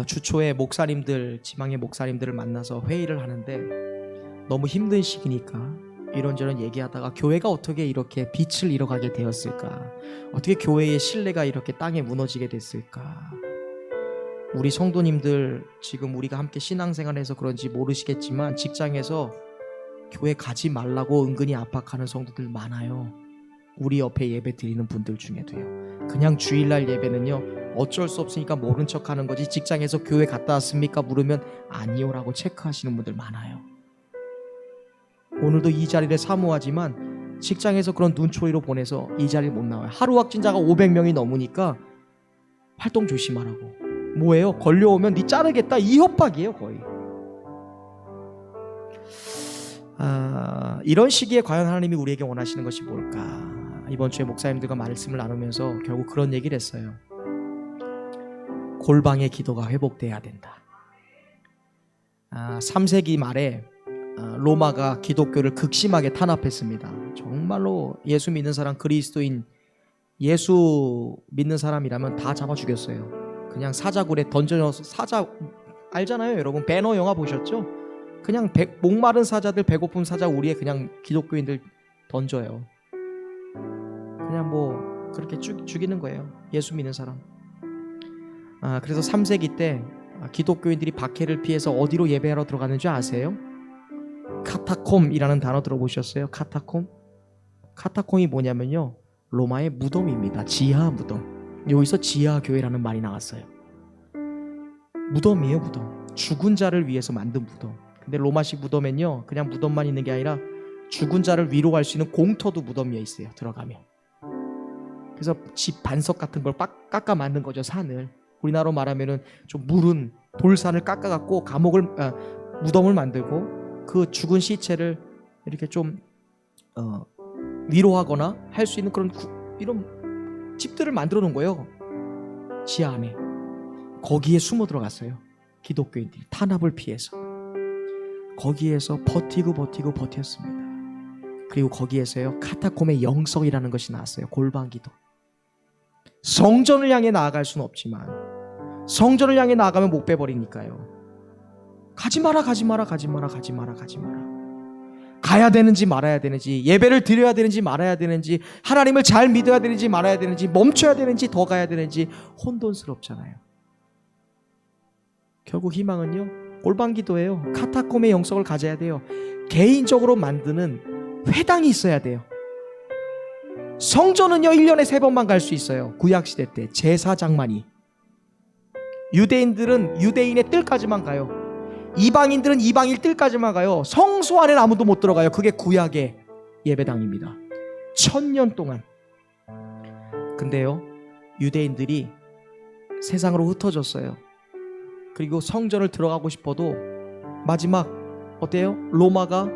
주초에 목사님들, 지방의 목사님들을 만나서 회의를 하는데, 너무 힘든 시기니까 이런저런 얘기하다가 교회가 어떻게 이렇게 빛을 잃어가게 되었을까, 어떻게 교회의 신뢰가 이렇게 땅에 무너지게 됐을까. 우리 성도님들 지금 우리가 함께 신앙생활해서 그런지 모르시겠지만 직장에서 교회 가지 말라고 은근히 압박하는 성도들 많아요. 우리 옆에 예배 드리는 분들 중에도요. 그냥 주일날 예배는요, 어쩔 수 없으니까 모른 척하는 거지. 직장에서 교회 갔다 왔습니까? 물으면 아니요라고 체크하시는 분들 많아요. 오늘도 이 자리를 사모하지만 직장에서 그런 눈초리로 보내서 이 자리를 못 나와요. 하루 확진자가 500명이 넘으니까 활동 조심하라고. 뭐예요? 걸려오면 네 자르겠다, 이 협박이에요 거의. 이런 시기에 과연 하나님이 우리에게 원하시는 것이 뭘까? 이번 주에 목사님들과 말씀을 나누면서 결국 그런 얘기를 했어요. 골방의 기도가 회복돼야 된다. 3세기 말에 로마가 기독교를 극심하게 탄압했습니다. 정말로 예수 믿는 사람, 그리스도인, 예수 믿는 사람이라면 다 잡아 죽였어요. 그냥 사자굴에 던져넣어서, 사자 알잖아요 여러분, 배너 영화 보셨죠? 그냥 목마른 사자들, 배고픈 사자 우리에 그냥 기독교인들 던져요. 그냥 뭐 그렇게 죽이는 거예요, 예수 믿는 사람. 그래서 3세기 때 기독교인들이 박해를 피해서 어디로 예배하러 들어갔는지 아세요? 카타콤이라는 단어 들어보셨어요? 카타콤? 카타콤이 뭐냐면요, 로마의 무덤입니다. 지하 무덤. 여기서 지하 교회라는 말이 나왔어요. 무덤이에요, 무덤. 죽은 자를 위해서 만든 무덤. 근데 로마식 무덤엔요, 그냥 무덤만 있는 게 아니라 죽은 자를 위로할 수 있는 공터도 무덤 위에 있어요, 들어가면. 그래서 집 반석 같은 걸 깎아 만든 거죠, 산을. 우리나라로 말하면은 좀 무른 돌산을 깎아갖고 무덤을 만들고 그 죽은 시체를 이렇게 좀 위로하거나 할 수 있는 그런 이런 집들을 만들어 놓은 거예요, 지하 안에. 거기에 숨어 들어갔어요, 기독교인들이 탄압을 피해서. 거기에서 버텼습니다. 그리고 거기에서요, 카타콤의 영성이라는 것이 나왔어요. 골방기도. 성전을 향해 나아갈 수는 없지만 성전을 향해 나아가면 못 빼버리니까요. 가지마라. 가야 되는지 말아야 되는지, 예배를 드려야 되는지 말아야 되는지, 하나님을 잘 믿어야 되는지 말아야 되는지, 멈춰야 되는지 더 가야 되는지 혼돈스럽잖아요. 결국 희망은요, 골방기도예요. 카타콤의 영성을 가져야 돼요. 개인적으로 만드는 회당이 있어야 돼요. 성전은요 1년에 3번만 갈 수 있어요. 구약시대 때 제사장만이. 유대인들은 유대인의 뜰까지만 가요. 이방인들은 이방인 뜰까지만 가요. 성소 안에는 아무도 못 들어가요. 그게 구약의 예배당입니다. 1000년 동안. 근데요, 유대인들이 세상으로 흩어졌어요. 그리고 성전을 들어가고 싶어도 마지막 어때요? 로마가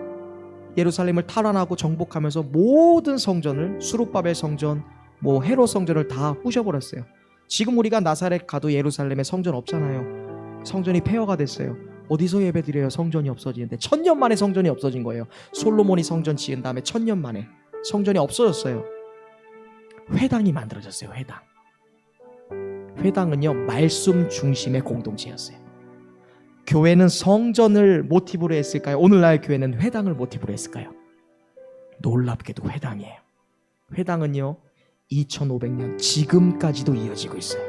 예루살렘을 탈환하고 정복하면서 모든 성전을, 수룹바벨 성전, 헤롯 성전을 다 부셔버렸어요. 지금 우리가 나사렛 가도 예루살렘에 성전 없잖아요. 성전이 폐허가 됐어요. 어디서 예배드려요? 성전이 없어지는데. 1000년 만에 성전이 없어진 거예요. 솔로몬이 성전 지은 다음에 1000년 만에 성전이 없어졌어요. 회당이 만들어졌어요. 회당은요 말씀 중심의 공동체였어요. 교회는 성전을 모티브로 했을까요? 오늘날 교회는 회당을 모티브로 했을까요? 놀랍게도 회당이에요. 회당은요 2500년 지금까지도 이어지고 있어요.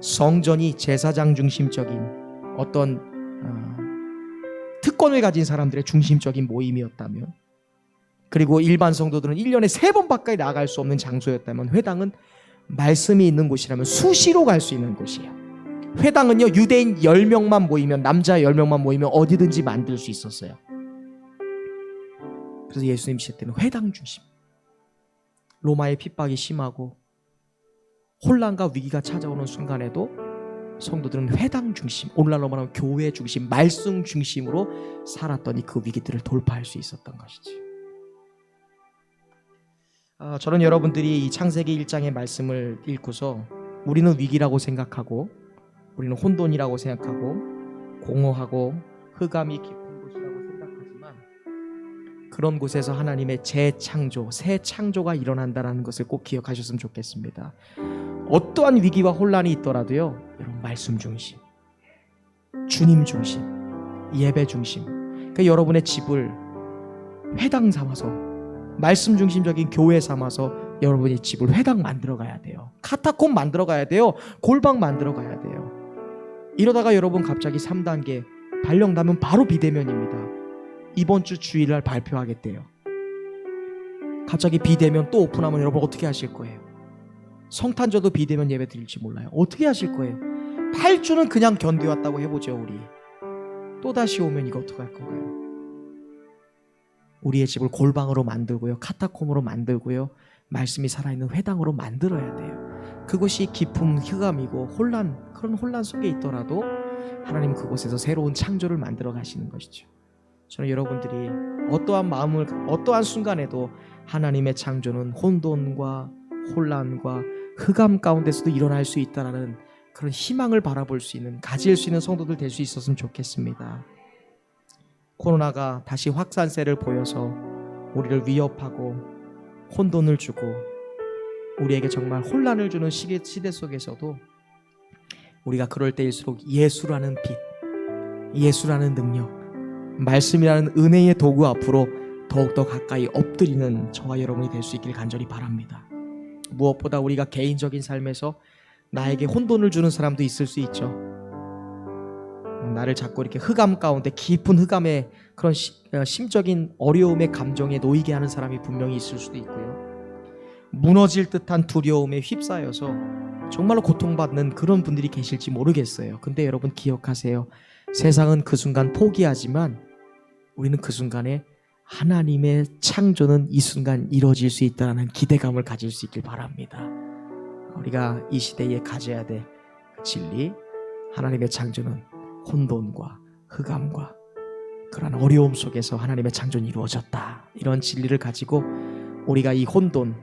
성전이 제사장 중심적인 어떤 특권을 가진 사람들의 중심적인 모임이었다면, 그리고 일반 성도들은 1년에 3번 가까이 나갈 수 없는 장소였다면, 회당은 말씀이 있는 곳이라면 수시로 갈 수 있는 곳이에요. 회당은요 유대인 10명만 모이면, 남자 10명만 모이면 어디든지 만들 수 있었어요. 그래서 예수님 시대 때는 회당 중심. 로마의 핍박이 심하고 혼란과 위기가 찾아오는 순간에도 성도들은 회당 중심, 오늘날로 말하면 교회 중심, 말씀 중심으로 살았더니 그 위기들을 돌파할 수 있었던 것이지. 저는 여러분들이 이 창세기 1장의 말씀을 읽고서 우리는 위기라고 생각하고, 우리는 혼돈이라고 생각하고, 공허하고 흑암이 깊은 곳이라고 생각하지만, 그런 곳에서 하나님의 재창조, 새 창조가 일어난다는 것을 꼭 기억하셨으면 좋겠습니다. 어떠한 위기와 혼란이 있더라도요, 여러분 말씀 중심, 주님 중심, 예배 중심. 그러니까 여러분의 집을 회당 삼아서, 말씀 중심적인 교회 삼아서 여러분의 집을 회당 만들어 가야 돼요. 카타콤 만들어 가야 돼요. 골방 만들어 가야 돼요. 이러다가 여러분 갑자기 3단계 발령 나면 바로 비대면입니다. 이번 주 주일날 발표하겠대요. 갑자기 비대면 또 오픈하면 여러분 어떻게 하실 거예요? 성탄절도 비대면 예배 드릴지 몰라요. 어떻게 하실 거예요? 8주는 그냥 견뎌왔다고 해보죠. 우리 또다시 오면 이거 어떡할 거예요? 우리의 집을 골방으로 만들고요, 카타콤으로 만들고요, 말씀이 살아있는 회당으로 만들어야 돼요. 그것이 깊은 흑암이고 그런 혼란 속에 있더라도 하나님 그곳에서 새로운 창조를 만들어 가시는 것이죠. 저는 여러분들이 어떠한 순간에도 하나님의 창조는 혼돈과 혼란과 흑암 가운데서도 일어날 수 있다는 그런 희망을 바라볼 수 있는, 가질 수 있는 성도들 될 수 있었으면 좋겠습니다. 코로나가 다시 확산세를 보여서 우리를 위협하고 혼돈을 주고 우리에게 정말 혼란을 주는 시대 속에서도 우리가 그럴 때일수록 예수라는 빛, 예수라는 능력, 말씀이라는 은혜의 도구 앞으로 더욱더 가까이 엎드리는 저와 여러분이 될 수 있길 간절히 바랍니다. 무엇보다 우리가 개인적인 삶에서 나에게 혼돈을 주는 사람도 있을 수 있죠. 나를 자꾸 이렇게 흑암 가운데, 깊은 흑암의 그런 심적인 어려움의 감정에 놓이게 하는 사람이 분명히 있을 수도 있고요. 무너질 듯한 두려움에 휩싸여서 정말로 고통받는 그런 분들이 계실지 모르겠어요. 근데 여러분 기억하세요. 세상은 그 순간 포기하지만 우리는 그 순간에 하나님의 창조는 이 순간 이루어질 수 있다는 기대감을 가질 수 있길 바랍니다. 우리가 이 시대에 가져야 될 진리, 하나님의 창조는 혼돈과 흑암과 그런 어려움 속에서 하나님의 창조는 이루어졌다. 이런 진리를 가지고 우리가 이 혼돈,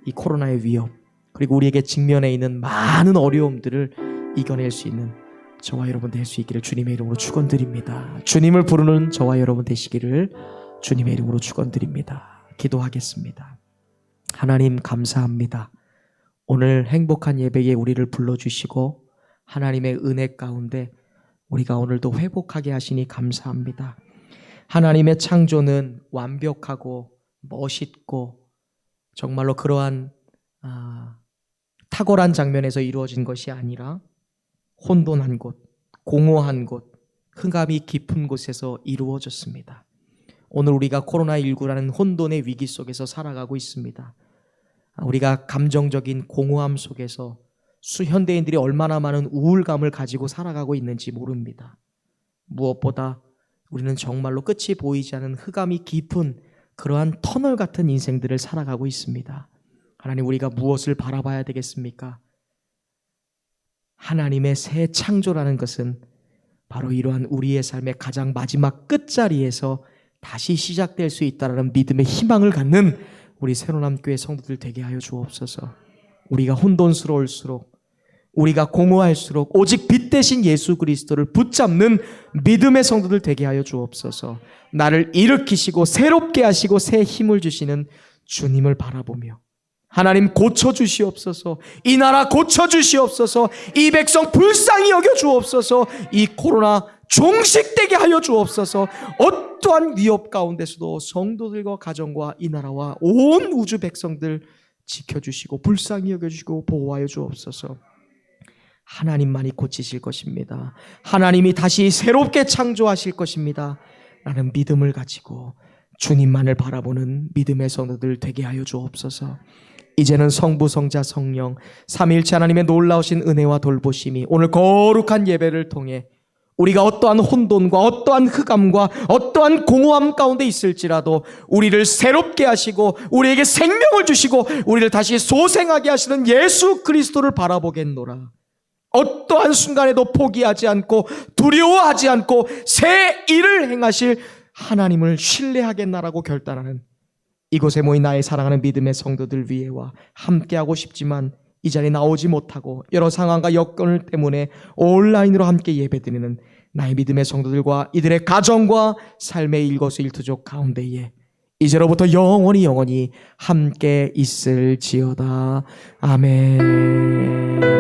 이 코로나의 위협, 그리고 우리에게 직면해 있는 많은 어려움들을 이겨낼 수 있는 저와 여러분 될 수 있기를 주님의 이름으로 축원드립니다. 주님을 부르는 저와 여러분 되시기를 주님의 이름으로 축원드립니다. 기도하겠습니다. 하나님 감사합니다. 오늘 행복한 예배에 우리를 불러주시고 하나님의 은혜 가운데 우리가 오늘도 회복하게 하시니 감사합니다. 하나님의 창조는 완벽하고 멋있고 정말로 그러한 탁월한 장면에서 이루어진 것이 아니라 혼돈한 곳, 공허한 곳, 흑암이 깊은 곳에서 이루어졌습니다. 오늘 우리가 코로나19라는 혼돈의 위기 속에서 살아가고 있습니다. 우리가 감정적인 공허함 속에서 현대인들이 얼마나 많은 우울감을 가지고 살아가고 있는지 모릅니다. 무엇보다 우리는 정말로 끝이 보이지 않는 흑암이 깊은 그러한 터널 같은 인생들을 살아가고 있습니다. 하나님, 우리가 무엇을 바라봐야 되겠습니까? 하나님의 새 창조라는 것은 바로 이러한 우리의 삶의 가장 마지막 끝자리에서 다시 시작될 수 있다는 믿음의 희망을 갖는 우리 새로남 교회 성도들 되게 하여 주옵소서. 우리가 혼돈스러울수록, 우리가 공허할수록 오직 빛 대신 예수 그리스도를 붙잡는 믿음의 성도들 되게 하여 주옵소서. 나를 일으키시고 새롭게 하시고 새 힘을 주시는 주님을 바라보며 하나님 고쳐주시옵소서. 이 나라 고쳐주시옵소서. 이 백성 불쌍히 여겨주옵소서. 이 코로나 종식되게 하여 주옵소서. 어떠한 위협 가운데서도 성도들과 가정과 이 나라와 온 우주 백성들 지켜주시고 불쌍히 여겨주시고 보호하여 주옵소서. 하나님만이 고치실 것입니다. 하나님이 다시 새롭게 창조하실 것입니다. 라는 믿음을 가지고 주님만을 바라보는 믿음의 성도들 되게 하여 주옵소서. 이제는 성부, 성자, 성령 삼위일체 하나님의 놀라우신 은혜와 돌보심이 오늘 거룩한 예배를 통해 우리가 어떠한 혼돈과 어떠한 흑암과 어떠한 공허함 가운데 있을지라도 우리를 새롭게 하시고 우리에게 생명을 주시고 우리를 다시 소생하게 하시는 예수 그리스도를 바라보겠노라. 어떠한 순간에도 포기하지 않고 두려워하지 않고 새 일을 행하실 하나님을 신뢰하겠나라고 결단하는 이곳에 모인 나의 사랑하는 믿음의 성도들 위에와 함께하고 싶지만 이 자리에 나오지 못하고 여러 상황과 여건 때문에 온라인으로 함께 예배드리는 나의 믿음의 성도들과 이들의 가정과 삶의 일거수일투족 가운데에 이제로부터 영원히 함께 있을지어다. 아멘.